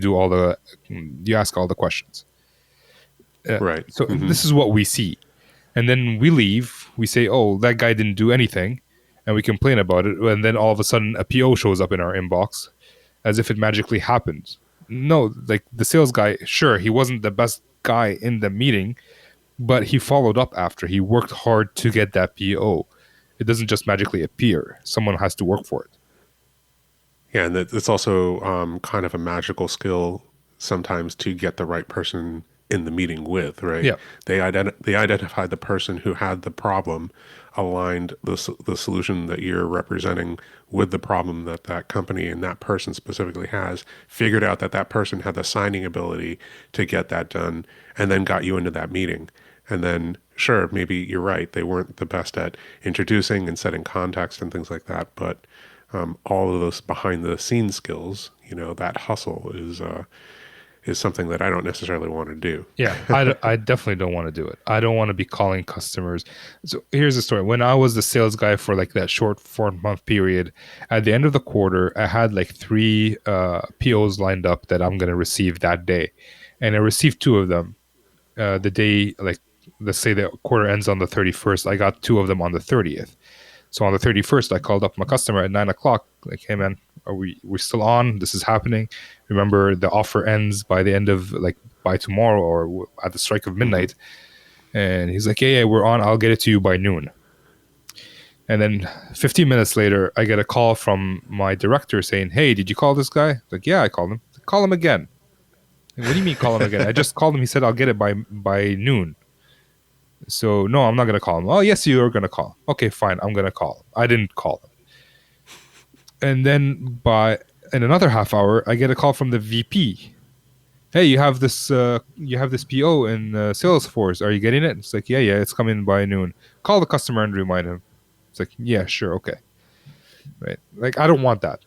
[SPEAKER 3] ask all the questions.
[SPEAKER 4] Right.
[SPEAKER 3] So this is what we see. And then we leave, we say, oh, that guy didn't do anything, and we complain about it. And then all of a sudden a PO shows up in our inbox as if it magically happened. No, like the sales guy, sure, he wasn't the best guy in the meeting, but he followed up after. He worked hard to get that PO. It doesn't just magically appear. Someone has to work for it.
[SPEAKER 4] Yeah, and it's also kind of a magical skill sometimes to get the right person in the meeting with, right?
[SPEAKER 3] Yeah.
[SPEAKER 4] They identified the person who had the problem, aligned the solution that you're representing with the problem that that company and that person specifically has, figured out that that person had the signing ability to get that done, and then got you into that meeting. And then, sure, maybe you're right, they weren't the best at introducing and setting context and things like that, but all of those behind the scenes skills, that hustle is something that I don't necessarily want to do.
[SPEAKER 3] Yeah, I definitely don't want to do it. I don't want to be calling customers. So here's the story. When I was the sales guy for like that short 4-month period, at the end of the quarter, I had like 3 POs lined up that I'm going to receive that day. And I received 2 of them the day, like, let's say the quarter ends on the 31st. I got 2 of them on the 30th. So on the 31st, I called up my customer at 9 o'clock. Like, hey man, we're still on? This is happening. Remember, the offer ends by the end of, like, by tomorrow or at the strike of midnight. And he's like, yeah, we're on. I'll get it to you by noon. And then 15 minutes later, I get a call from my director saying, hey, did you call this guy? Like, yeah, I called him. Call him again. Like, what do you mean call him again? I just called him. He said, I'll get it by noon. So, no, I'm not going to call him. Oh, yes, you are going to call. Okay, fine. I'm going to call him. I didn't call him. And then in another half hour, I get a call from the VP. Hey, you have this PO in Salesforce. Are you getting it? It's like, yeah, it's coming by noon. Call the customer and remind him. It's like, yeah, sure, okay. Right. Like, I don't want that.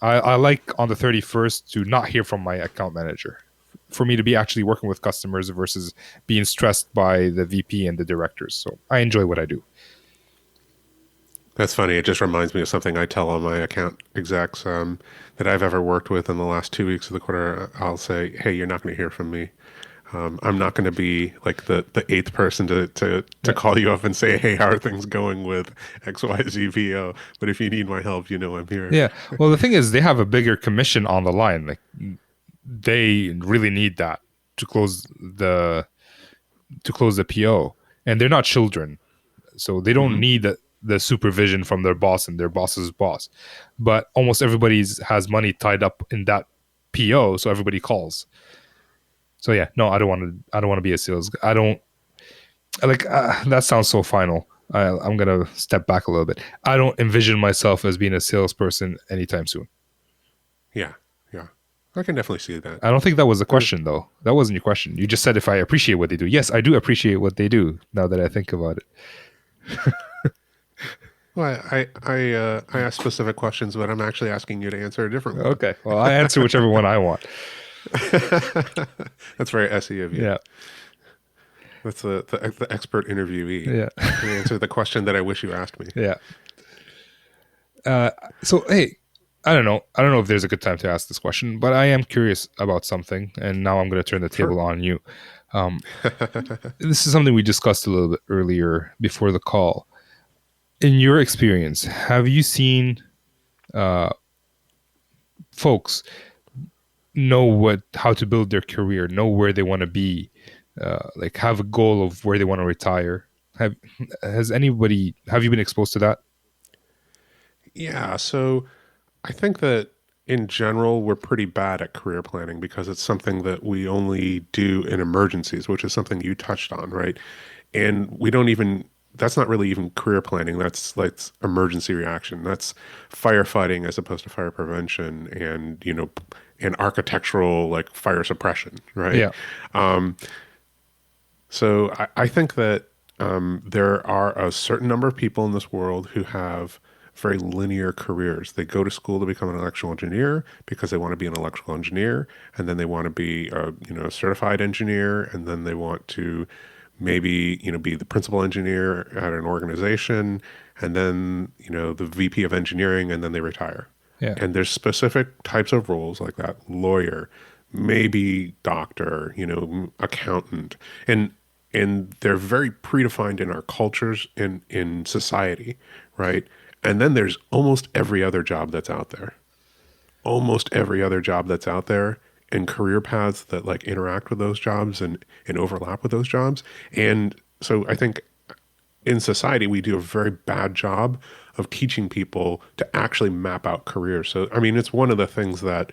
[SPEAKER 3] I like on the 31st to not hear from my account manager, for me to be actually working with customers versus being stressed by the VP and the directors. So I enjoy what I do.
[SPEAKER 4] That's funny. It just reminds me of something I tell all my account execs that I've ever worked with in the last 2 weeks of the quarter. I'll say, hey, you're not going to hear from me. I'm not going to be like the 8th person to call you up and say, hey, how are things going with XYZ PO? But if you need my help, I'm here.
[SPEAKER 3] Yeah. Well, the thing is, they have a bigger commission on the line. Like, they really need that to close the PO, and they're not children, so they don't need the supervision from their boss and their boss's boss. But almost everybody has money tied up in that PO, so everybody calls. So yeah, no, I don't want to be a sales. I don't like that sounds so final. I'm gonna step back a little bit. I don't envision myself as being a salesperson anytime soon.
[SPEAKER 4] Yeah. I can definitely see that.
[SPEAKER 3] I don't think that was the question, though. That wasn't your question. You just said if I appreciate what they do. Yes, I do appreciate what they do, now that I think about it.
[SPEAKER 4] Well, I ask specific questions, but I'm actually asking you to answer a different one.
[SPEAKER 3] Okay. Well, I answer whichever one I want.
[SPEAKER 4] That's very SE of you.
[SPEAKER 3] Yeah.
[SPEAKER 4] That's the expert interviewee.
[SPEAKER 3] Yeah.
[SPEAKER 4] You answer the question that I wish you asked me.
[SPEAKER 3] Yeah. So, hey, I don't know if there's a good time to ask this question, but I am curious about something, and now I'm going to turn the table on you. This is something we discussed a little bit earlier before the call. In your experience, have you seen folks know how to build their career, know where they want to be, like have a goal of where they want to retire. Have you been exposed to that?
[SPEAKER 4] Yeah, so I think that in general, we're pretty bad at career planning because it's something that we only do in emergencies, which is something you touched on, right? And we don't even, that's not really even career planning. That's like emergency reaction. That's firefighting as opposed to fire prevention and, and architectural like fire suppression, right?
[SPEAKER 3] Yeah.
[SPEAKER 4] So I think that there are a certain number of people in this world who have very linear careers. They go to school to become an electrical engineer because they want to be an electrical engineer, and then they want to be a certified engineer, and then they want to maybe be the principal engineer at an organization, and then the VP of engineering, and then they retire.
[SPEAKER 3] Yeah.
[SPEAKER 4] And there's specific types of roles like that: lawyer, maybe doctor, accountant, and they're very predefined in our cultures and in society, right? And then there's almost every other job that's out there. Almost every other job that's out there and career paths that like interact with those jobs and overlap with those jobs. And so I think in society, we do a very bad job of teaching people to actually map out careers. So, I mean, it's one of the things that,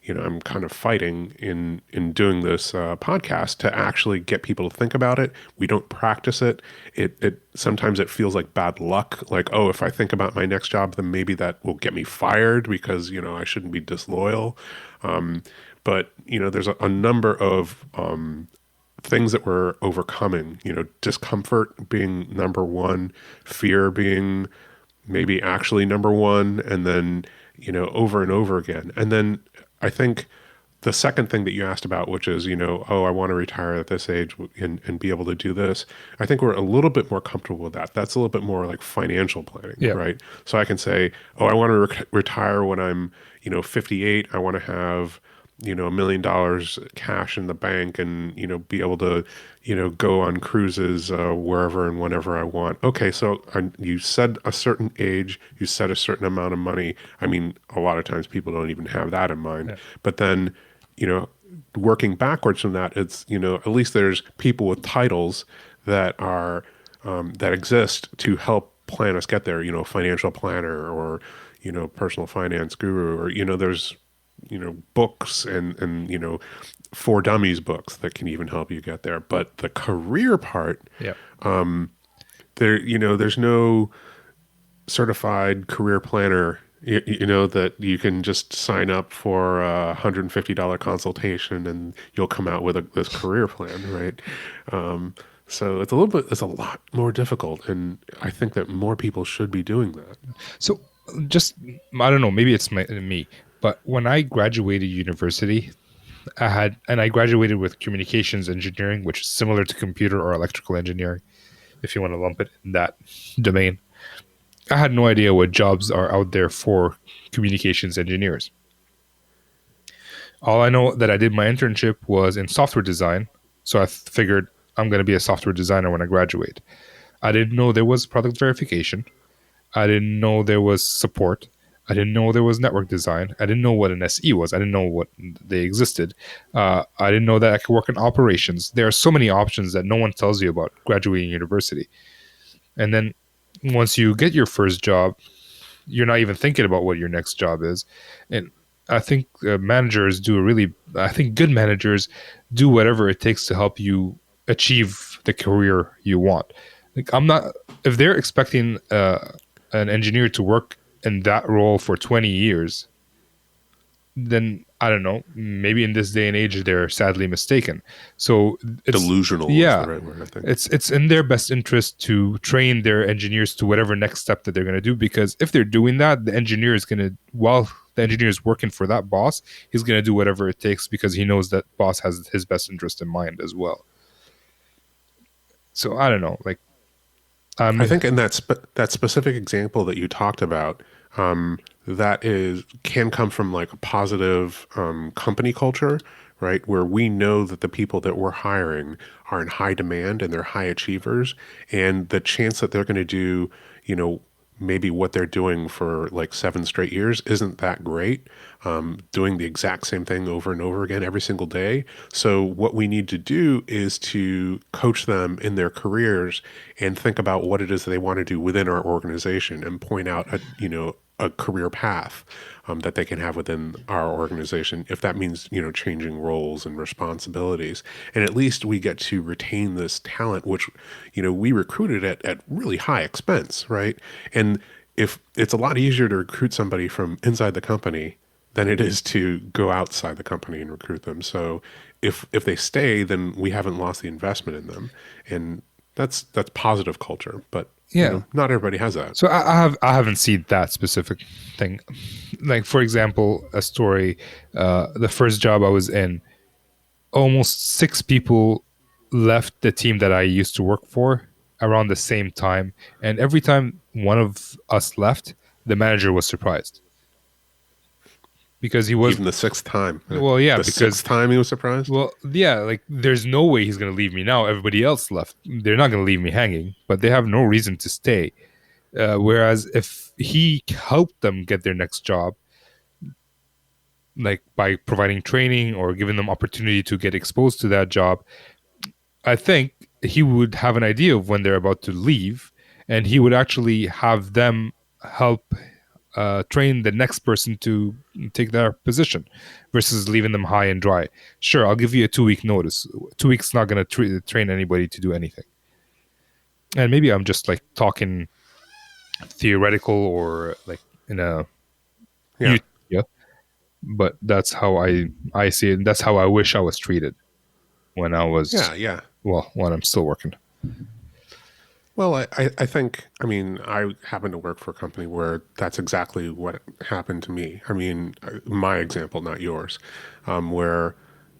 [SPEAKER 4] I'm kind of fighting in doing this podcast to actually get people to think about it. We don't practice it. It sometimes it feels like bad luck. Like, oh, if I think about my next job, then maybe that will get me fired because, I shouldn't be disloyal. But, there's a number of things that we're overcoming, discomfort being number one, fear being maybe actually number one, and then, over and over again. And then I think the second thing that you asked about, which is, oh, I want to retire at this age and be able to do this. I think we're a little bit more comfortable with that. That's a little bit more like financial planning,
[SPEAKER 3] Yeah.
[SPEAKER 4] right? So I can say, oh, I want to retire when I'm, 58. I want to have, $1 million cash in the bank and, be able to, go on cruises wherever and whenever I want. Okay, so you said a certain age, you said a certain amount of money. I mean, a lot of times people don't even have that in mind.
[SPEAKER 3] Yeah.
[SPEAKER 4] But then, working backwards from that, it's, at least there's people with titles that are, that exist to help plan us get there, financial planner or, personal finance guru, or, there's, books and for dummies books that can even help you get there. But the career part,
[SPEAKER 3] Yeah.
[SPEAKER 4] there's no certified career planner, that you can just sign up for a $150 consultation and you'll come out with this career plan, right? So it's a lot more difficult. And I think that more people should be doing that.
[SPEAKER 3] So just, I don't know, maybe it's me, but when I graduated university, I graduated with communications engineering, which is similar to computer or electrical engineering, if you want to lump it in that domain. I had no idea what jobs are out there for communications engineers. All I know that I did my internship was in software design. So I figured I'm going to be a software designer when I graduate. I didn't know there was product verification. I didn't know there was support. I didn't know there was network design. I didn't know what an SE was. I didn't know what they existed. I didn't know that I could work in operations. There are so many options that no one tells you about graduating university. And then once you get your first job, you're not even thinking about what your next job is. And I think managers I think good managers do whatever it takes to help you achieve the career you want. Like if they're expecting an engineer to work in that role for 20 years, then I don't know, maybe in this day and age, they're sadly mistaken. So it's
[SPEAKER 4] Delusional is the right word, I think.
[SPEAKER 3] It's in their best interest to train their engineers to whatever next step that they're going to do, because if they're doing that, the engineer is going to, while the engineer is working for that boss, he's going to do whatever it takes because he knows that boss has his best interest in mind as well. So I don't know, like,
[SPEAKER 4] I think in that specific example that you talked about, that can come from like a positive company culture, right? Where we know that the people that we're hiring are in high demand and they're high achievers, and the chance that they're going to do, maybe what they're doing for like 7 straight years isn't that great, doing the exact same thing over and over again every single day. So what we need to do is to coach them in their careers and think about what it is that they want to do within our organization and point out a career path that they can have within our organization, if that means changing roles and responsibilities. And at least we get to retain this talent, which we recruited at really high expense, right? And if it's a lot easier to recruit somebody from inside the company than it is to go outside the company and recruit them. So if they stay, then we haven't lost the investment in them, and that's positive culture. But
[SPEAKER 3] Yeah.
[SPEAKER 4] not everybody has that.
[SPEAKER 3] So I haven't seen that specific thing. Like, for example, a story, the first job I was in, almost 6 people left the team that I used to work for around the same time. And every time one of us left, the manager was surprised. Because he was...
[SPEAKER 4] Even the sixth time.
[SPEAKER 3] Well, yeah,
[SPEAKER 4] the
[SPEAKER 3] because...
[SPEAKER 4] sixth time he was surprised?
[SPEAKER 3] Well, yeah, like, there's no way he's going to leave me now. Everybody else left. They're not going to leave me hanging, but they have no reason to stay. Whereas if he helped them get their next job, like by providing training or giving them opportunity to get exposed to that job, I think he would have an idea of when they're about to leave, and he would actually have them help train the next person to take their position versus leaving them high and dry. Sure, I'll give you a 2-week notice. 2 weeks not going to train anybody to do anything. And maybe I'm just like talking theoretical or like in a utopia, but that's how I see it, and that's how I wish I was treated when I was when I'm still working.
[SPEAKER 4] Well, I think, I happen to work for a company where that's exactly what happened to me. My example, not yours, where,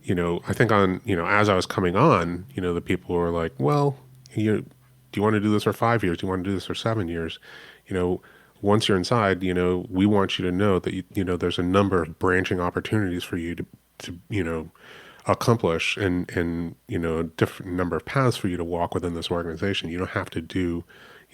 [SPEAKER 4] I think as I was coming on, the people were like, well, do you want to do this for 5 years? Do you want to do this for 7 years? Once you're inside, we want you to know that, there's a number of branching opportunities for you to accomplish and a different number of paths for you to walk within this organization. You don't have to do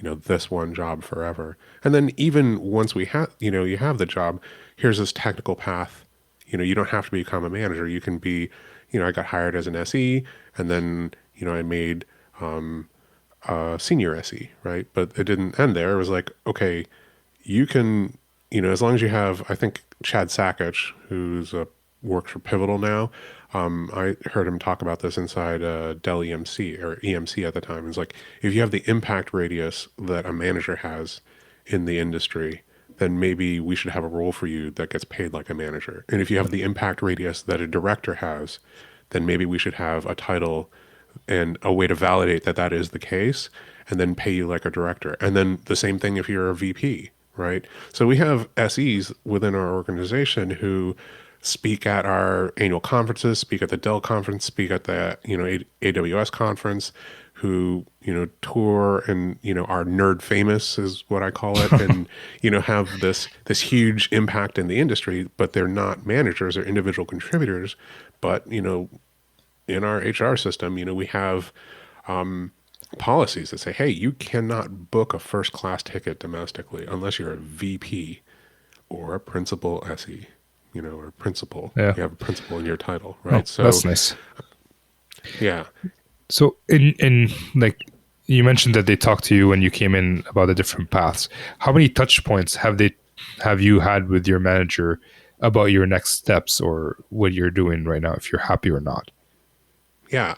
[SPEAKER 4] this one job forever. And then even once we have you have the job, here's this technical path. You don't have to become a manager. You can be, I got hired as an SE, and then I made senior SE, right? But it didn't end there. It was like, okay, you can, as long as you have, I think Chad Sakich, who's works for Pivotal now, I heard him talk about this inside Dell EMC or EMC at the time. It's like, if you have the impact radius that a manager has in the industry, then maybe we should have a role for you that gets paid like a manager. And if you have the impact radius that a director has, then maybe we should have a title and a way to validate that that is the case, and then pay you like a director. And then the same thing if you're a VP, right? So we have SEs within our organization who speak at our annual conferences, speak at the Dell conference, speak at the AWS conference, who tour and are nerd famous is what I call it, and have this huge impact in the industry, but they're not managers or individual contributors. But in our HR system, we have policies that say, hey, you cannot book a first class ticket domestically unless you're a VP or a principal SE. Or principal.
[SPEAKER 3] Yeah.
[SPEAKER 4] You have a principal in your title, right?
[SPEAKER 3] Oh,
[SPEAKER 4] so
[SPEAKER 3] that's nice.
[SPEAKER 4] Yeah.
[SPEAKER 3] So in like, you mentioned that they talked to you when you came in about the different paths. How many touch points have you had with your manager about your next steps or what you're doing right now, if you're happy or not?
[SPEAKER 4] Yeah.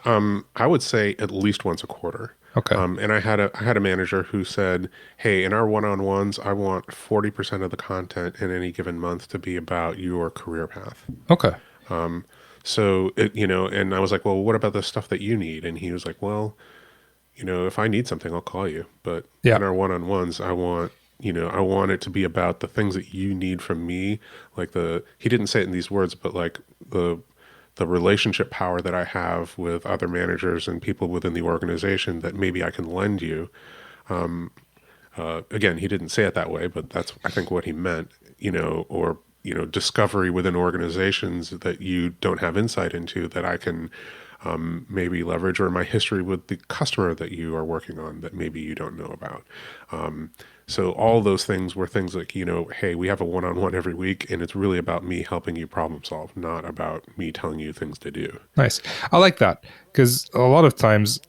[SPEAKER 4] I would say at least once a quarter.
[SPEAKER 3] Okay.
[SPEAKER 4] And I had a manager who said, hey, in our one-on-ones, I want 40% of the content in any given month to be about your career path.
[SPEAKER 3] Okay.
[SPEAKER 4] So and I was like, well, what about the stuff that you need? And he was like, well, if I need something, I'll call you. But in our one-on-ones, I want it to be about the things that you need from me. Like he didn't say it in these words, but like the relationship power that I have with other managers and people within the organization that maybe I can lend you. Again, he didn't say it that way, but that's, I think, what he meant, or, discovery within organizations that you don't have insight into that I can maybe leverage, or my history with the customer that you are working on that maybe you don't know about. So all those things were things like, hey, we have a one-on-one every week, and it's really about me helping you problem solve, not about me telling you things to do.
[SPEAKER 3] Nice. I like that because a lot of times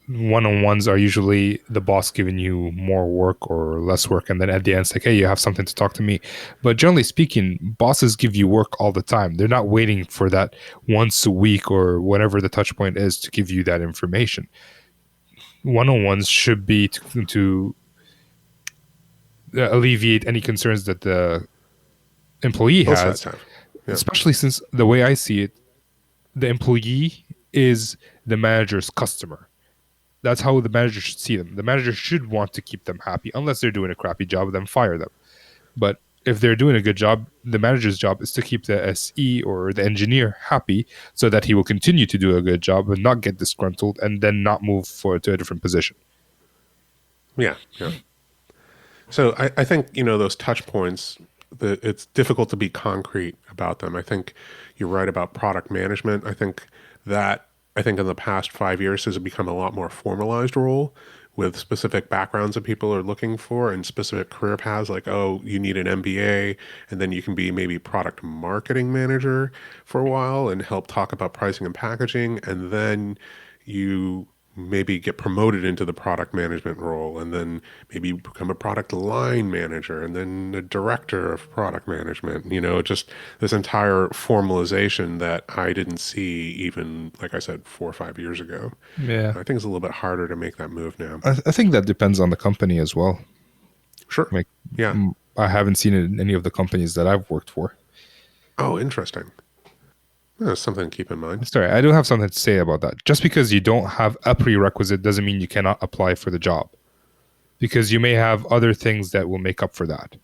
[SPEAKER 3] one-on-ones are usually the boss giving you more work or less work, and then at the end it's like, hey, you have something to talk to me. But generally speaking, bosses give you work all the time. They're not waiting for that once a week or whatever the touch point is to give you that information. One-on-ones should be to alleviate any concerns that the employee
[SPEAKER 4] Both
[SPEAKER 3] has,
[SPEAKER 4] sides have. Yeah.
[SPEAKER 3] especially since the way I see it, the employee is the manager's customer. That's how the manager should see them. The manager should want to keep them happy. Unless they're doing a crappy job, then fire them. But if they're doing a good job, the manager's job is to keep the SE or the engineer happy so that he will continue to do a good job and not get disgruntled and then not move to a different position.
[SPEAKER 4] Yeah. So I think, those touch points, it's difficult to be concrete about them. I think you're right about product management. I think in the past 5 years has become a lot more formalized role with specific backgrounds that people are looking for and specific career paths, like, oh, you need an MBA, and then you can be maybe product marketing manager for a while and help talk about pricing and packaging, and then you maybe get promoted into the product management role, and then maybe become a product line manager, and then a director of product management. Just this entire formalization that I didn't see even, like I said, 4 or 5 years ago.
[SPEAKER 3] Yeah.
[SPEAKER 4] I think it's a little bit harder to make that move now.
[SPEAKER 3] I think that depends on the company as well.
[SPEAKER 4] Sure.
[SPEAKER 3] Like,
[SPEAKER 4] Yeah.
[SPEAKER 3] I haven't seen it in any of the companies that I've worked for.
[SPEAKER 4] Oh, interesting. That's something to keep in mind.
[SPEAKER 3] Sorry, I do have something to say about that. Just because you don't have a prerequisite doesn't mean you cannot apply for the job, because you may have other things that will make up for that.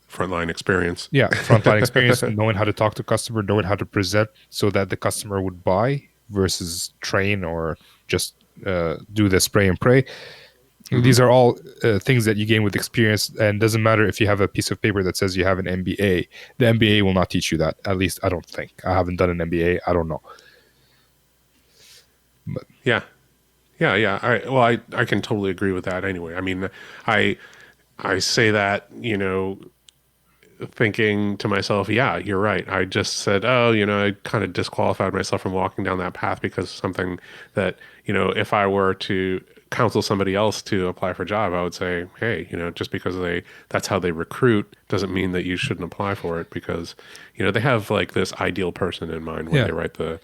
[SPEAKER 4] Frontline experience.
[SPEAKER 3] Yeah, frontline experience, knowing how to talk to customer, knowing how to present so that the customer would buy versus train or just do the spray and pray. Mm-hmm. These are all things that you gain with experience, and doesn't matter if you have a piece of paper that says you have an MBA. The MBA will not teach you that. At least I don't think. I haven't done an MBA. I don't know. But
[SPEAKER 4] yeah. I can totally agree with that. Anyway, I mean, I say that, thinking to myself, yeah, you're right. I just said, oh, I kind of disqualified myself from walking down that path because something that, if I were to counsel somebody else to apply for a job, I would say, hey, just because that's how they recruit doesn't mean that you shouldn't apply for it, because, they have like this ideal person in mind when they write the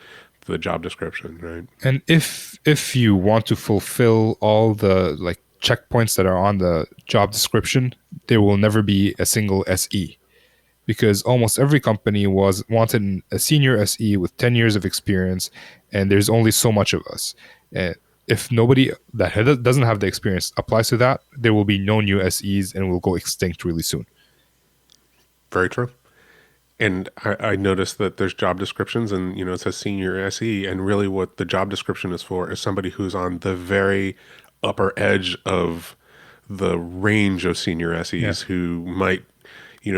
[SPEAKER 4] job description, right?
[SPEAKER 3] And if you want to fulfill all the like checkpoints that are on the job description, there will never be a single SE, because almost every company wanted a senior SE with 10 years of experience, and there's only so much of us. And if nobody that doesn't have the experience applies to that, there will be no new SEs and will go extinct really soon.
[SPEAKER 4] Very true. And I noticed that there's job descriptions and, it says senior SE, and really what the job description is for is somebody who's on the very upper edge of the range of senior SEs who might,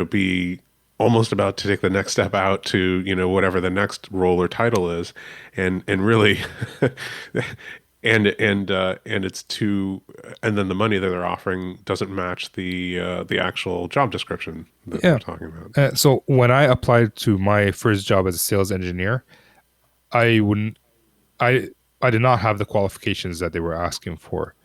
[SPEAKER 4] be almost about to take the next step out to, whatever the next role or title is. And really, and it's too, and then the money that they're offering doesn't match the actual job description that we're talking about.
[SPEAKER 3] So when I applied to my first job as a sales engineer, I did not have the qualifications that they were asking for.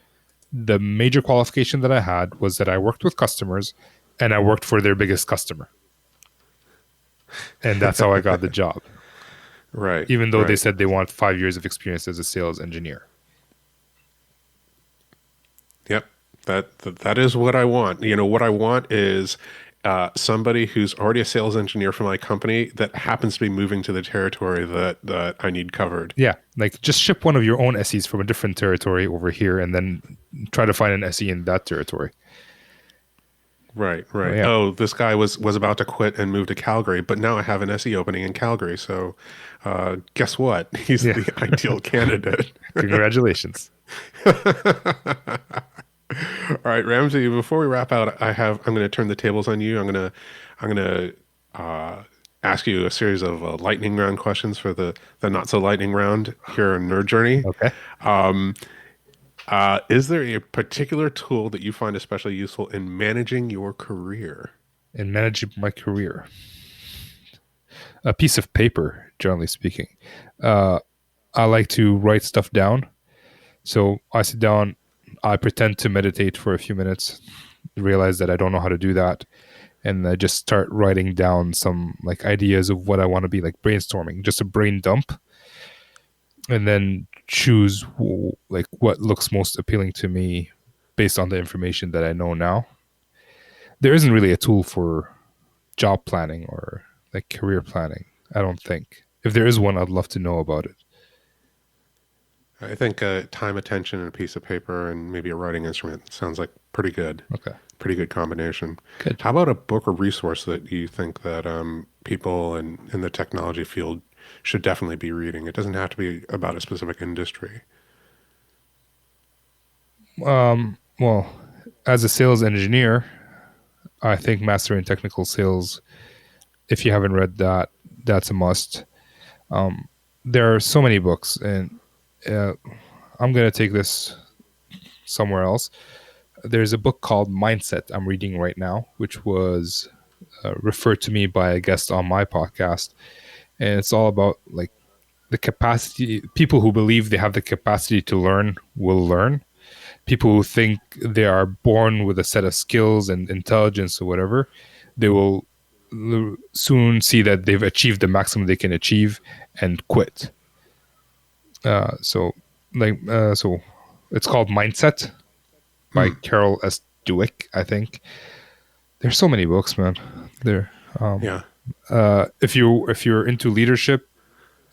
[SPEAKER 3] The major qualification that I had was that I worked with customers and I worked for their biggest customer. And that's how I got the job.
[SPEAKER 4] Right.
[SPEAKER 3] Even though they said they want 5 years of experience as a sales engineer.
[SPEAKER 4] Yep. That is what I want. What I want is somebody who's already a sales engineer for my company that happens to be moving to the territory that I need covered.
[SPEAKER 3] Yeah. Like just ship one of your own SEs from a different territory over here and then try to find an SE in that territory.
[SPEAKER 4] Right. Oh, this guy was about to quit and move to Calgary, but now I have an SE opening in Calgary. So guess what? He's the ideal candidate.
[SPEAKER 3] Congratulations.
[SPEAKER 4] All right, Ramzi, before we wrap out, I'm going to turn the tables on you. I'm going to ask you a series of lightning round questions for the not so lightning round here in Nerd Journey.
[SPEAKER 3] Okay.
[SPEAKER 4] Is there a particular tool that you find especially useful in managing your career?
[SPEAKER 3] In managing my career, a piece of paper, generally speaking. I like to write stuff down. So I sit down, I pretend to meditate for a few minutes, realize that I don't know how to do that, and I just start writing down some like ideas of what I want to be, like brainstorming, just a brain dump, and then choose like what looks most appealing to me based on the information that I know now. There isn't really a tool for job planning or like career planning, I don't think. If there is one, I'd love to know about it.
[SPEAKER 4] I think time, attention, and a piece of paper, and maybe a writing instrument sounds like pretty good.
[SPEAKER 3] Okay.
[SPEAKER 4] Pretty good combination.
[SPEAKER 3] Good.
[SPEAKER 4] How about a book or resource that you think that people in the technology field should definitely be reading? It doesn't have to be about a specific industry.
[SPEAKER 3] Well, as a sales engineer, I think Mastering Technical Sales, if you haven't read that, that's a must. There are so many books, and I'm going to take this somewhere else. There's a book called Mindset I'm reading right now, which was referred to me by a guest on my podcast. And it's all about like the capacity, people who believe they have the capacity to learn will learn. People who think they are born with a set of skills and intelligence or whatever, they will soon see that they've achieved the maximum they can achieve and quit. So it's called Mindset by Carol S. Dweck, I think. There's so many books, man.
[SPEAKER 4] Yeah.
[SPEAKER 3] If you're into leadership,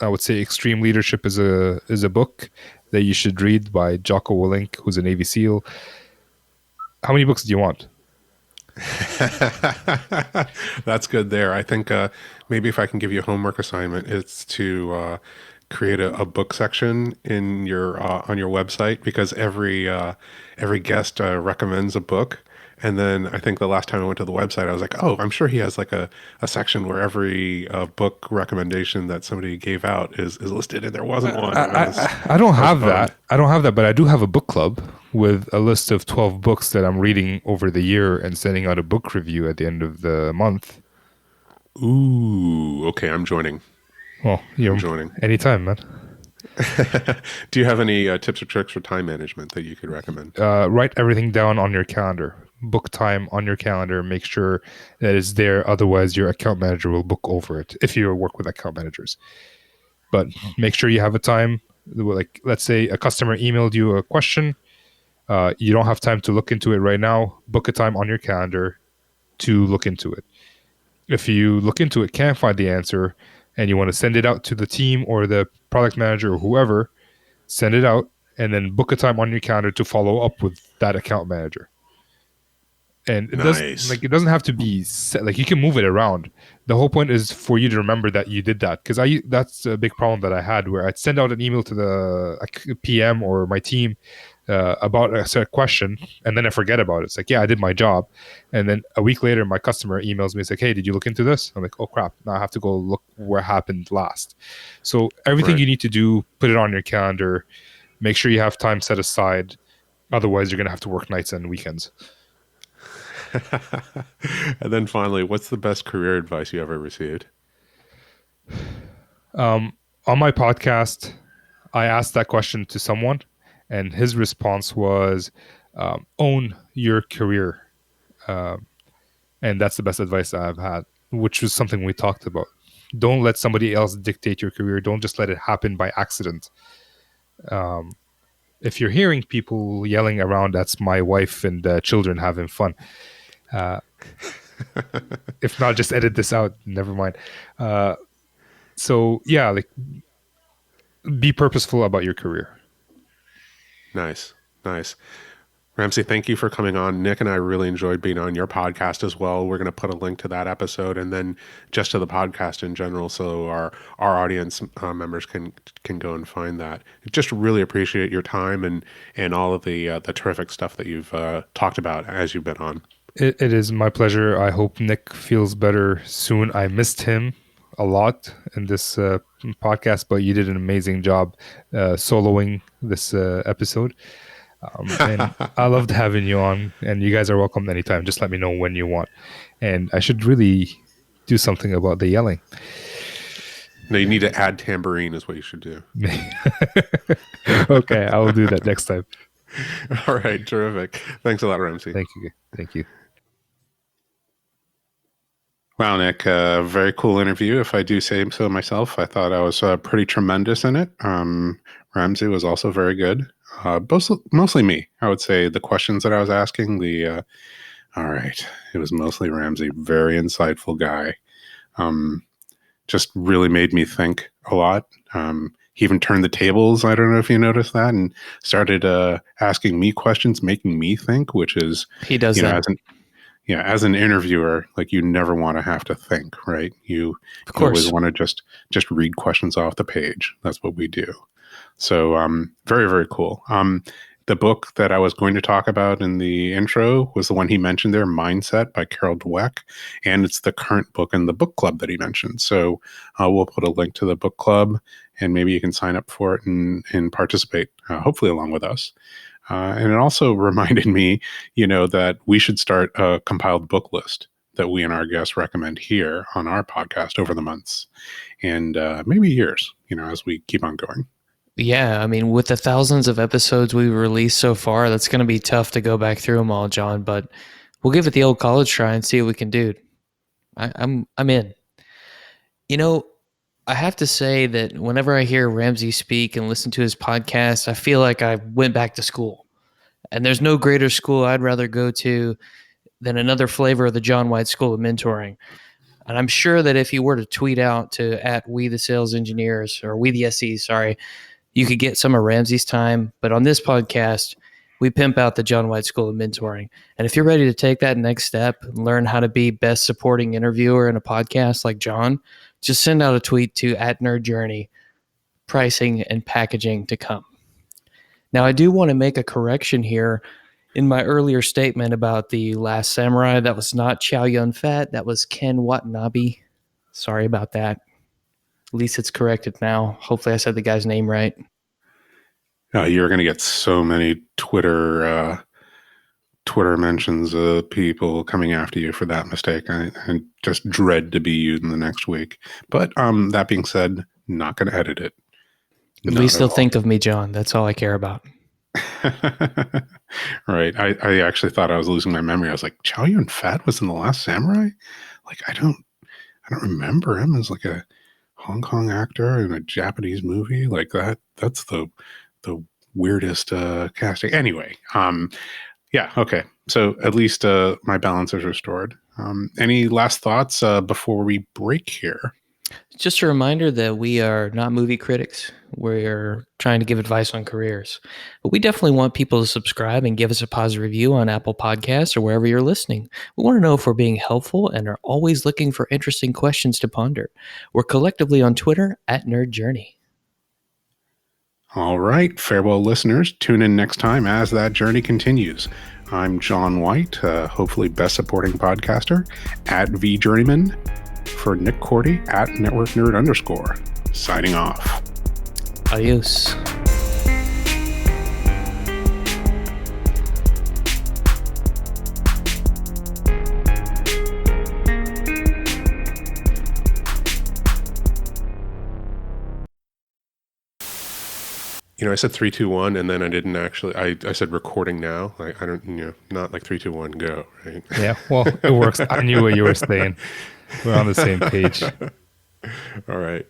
[SPEAKER 3] I would say Extreme Leadership is a book that you should read by Jocko Willink, who's a Navy SEAL. How many books do you want?
[SPEAKER 4] That's good there. I think maybe if I can give you a homework assignment, it's to create a book section in your on your website, because every guest recommends a book. And then I think the last time I went to the website, I was like, oh, I'm sure he has like a section where every book recommendation that somebody gave out is listed, and there wasn't one.
[SPEAKER 3] I don't have that. I don't have that, but I do have a book club with a list of 12 books that I'm reading over the year and sending out a book review at the end of the month.
[SPEAKER 4] Ooh, okay, I'm joining.
[SPEAKER 3] Well, you're
[SPEAKER 4] joining
[SPEAKER 3] anytime, man.
[SPEAKER 4] Do you have any tips or tricks for time management that you could recommend?
[SPEAKER 3] Write everything down on your calendar. Book time on your calendar. Make sure that it's there. Otherwise, your account manager will book over it if you work with account managers. But make sure you have a time. Like, let's say a customer emailed you a question. You don't have time to look into it right now. Book a time on your calendar to look into it. If you look into it, can't find the answer, and you want to send it out to the team or the product manager or whoever, send it out and then book a time on your calendar to follow up with that account manager. And it doesn't have to be set, like you can move it around. The whole point is for you to remember that you did that, because that's a big problem that I had, where I'd send out an email to the PM or my team about a certain question, and then I forget about it. It's like, yeah, I did my job, and then a week later my customer emails me, it's like, hey, did you look into this? I'm like, oh crap, now I have to go look what happened last. So everything you need to do, put it on your calendar, make sure you have time set aside, otherwise you're going to have to work nights and weekends.
[SPEAKER 4] And then finally, what's the best career advice you ever received?
[SPEAKER 3] On my podcast, I asked that question to someone, and his response was, own your career. And that's the best advice I've had, which was something we talked about. Don't let somebody else dictate your career. Don't just let it happen by accident. If you're hearing people yelling around, that's my wife and children having fun. If not, just edit this out. Never mind. So yeah, like, be purposeful about your career.
[SPEAKER 4] Nice. Ramzi, thank you for coming on. Nick and I really enjoyed being on your podcast as well. We're going to put a link to that episode and then just to the podcast in general, so our audience members can go and find that. Just really appreciate your time and all of the terrific stuff that you've talked about as you've been on.
[SPEAKER 3] It is my pleasure. I hope Nick feels better soon. I missed him a lot in this podcast, but you did an amazing job soloing this episode. And I loved having you on, and you guys are welcome anytime. Just let me know when you want. And I should really do something about the yelling.
[SPEAKER 4] No, you need to add tambourine is what you should do.
[SPEAKER 3] Okay, I will do that next time.
[SPEAKER 4] All right, terrific. Thanks a lot, Ramzi.
[SPEAKER 3] Thank you. Thank you.
[SPEAKER 1] Wow, Nick, very cool interview. If I do say so myself, I thought I was pretty tremendous in it. Ramzi was also very good. Mostly me, I would say. The questions that I was asking, all right, it was mostly Ramzi. Very insightful guy. Just really made me think a lot. He even turned the tables. I don't know if you noticed that, and started asking me questions, making me think, which is,
[SPEAKER 2] He does that.
[SPEAKER 1] As an interviewer, like, you never want to have to think, right? You always want to just read questions off the page. That's what we do. So very, very cool. The book that I was going to talk about in the intro was the one he mentioned there, Mindset by Carol Dweck. And it's the current book in the book club that he mentioned. So we'll put a link to the book club, and maybe you can sign up for it and participate, hopefully along with us. And it also reminded me, that we should start a compiled book list that we and our guests recommend here on our podcast over the months and maybe years, as we keep on going.
[SPEAKER 2] Yeah, I mean, with the thousands of episodes we've released so far, that's going to be tough to go back through them all, John. But we'll give it the old college try and see what we can do. I'm in. I have to say that whenever I hear Ramzi speak and listen to his podcast, I feel like I went back to school. And there's no greater school I'd rather go to than another flavor of the John White School of Mentoring. And I'm sure that if you were to tweet out to @We the Sales Engineers or We the SEs, sorry, you could get some of Ramsey's time. But on this podcast, we pimp out the John White School of Mentoring. And if you're ready to take that next step and learn how to be best supporting interviewer in a podcast like John, just send out a tweet to @NerdJourney, pricing and packaging to come. Now, I do want to make a correction here. In my earlier statement about The Last Samurai, that was not Chow Yun-fat. That was Ken Watanabe. Sorry about that. At least it's corrected now. Hopefully I said the guy's name right.
[SPEAKER 1] You're going to get so many Twitter mentions of people coming after you for that mistake. I just dread to be you in the next week. But that being said, not going to edit it.
[SPEAKER 2] At least they'll think of me, John. That's all I care about.
[SPEAKER 1] Right. I actually thought I was losing my memory. I was like, Chow Yun-fat was in The Last Samurai? Like, I don't remember him as like a Hong Kong actor in a Japanese movie like that. That's the weirdest casting. Anyway, yeah, okay. So at least my balance is restored. Any last thoughts before we break here?
[SPEAKER 2] Just a reminder that we are not movie critics. We're trying to give advice on careers. But we definitely want people to subscribe and give us a positive review on Apple Podcasts or wherever you're listening. We want to know if we're being helpful and are always looking for interesting questions to ponder. We're collectively on Twitter @NerdJourney.
[SPEAKER 1] All right, farewell, listeners. Tune in next time as that journey continues. I'm John White, hopefully best supporting podcaster, @VJourneyman. For Nick Cordy, @NetworkNerd_, signing off.
[SPEAKER 2] Adios.
[SPEAKER 4] I said 3, 2, 1, and then I didn't actually. I said recording now. Like, I don't, not like 3, 2, 1, go. Right?
[SPEAKER 3] Yeah, well, it works. I knew what you were saying. We're on the same page.
[SPEAKER 4] All right.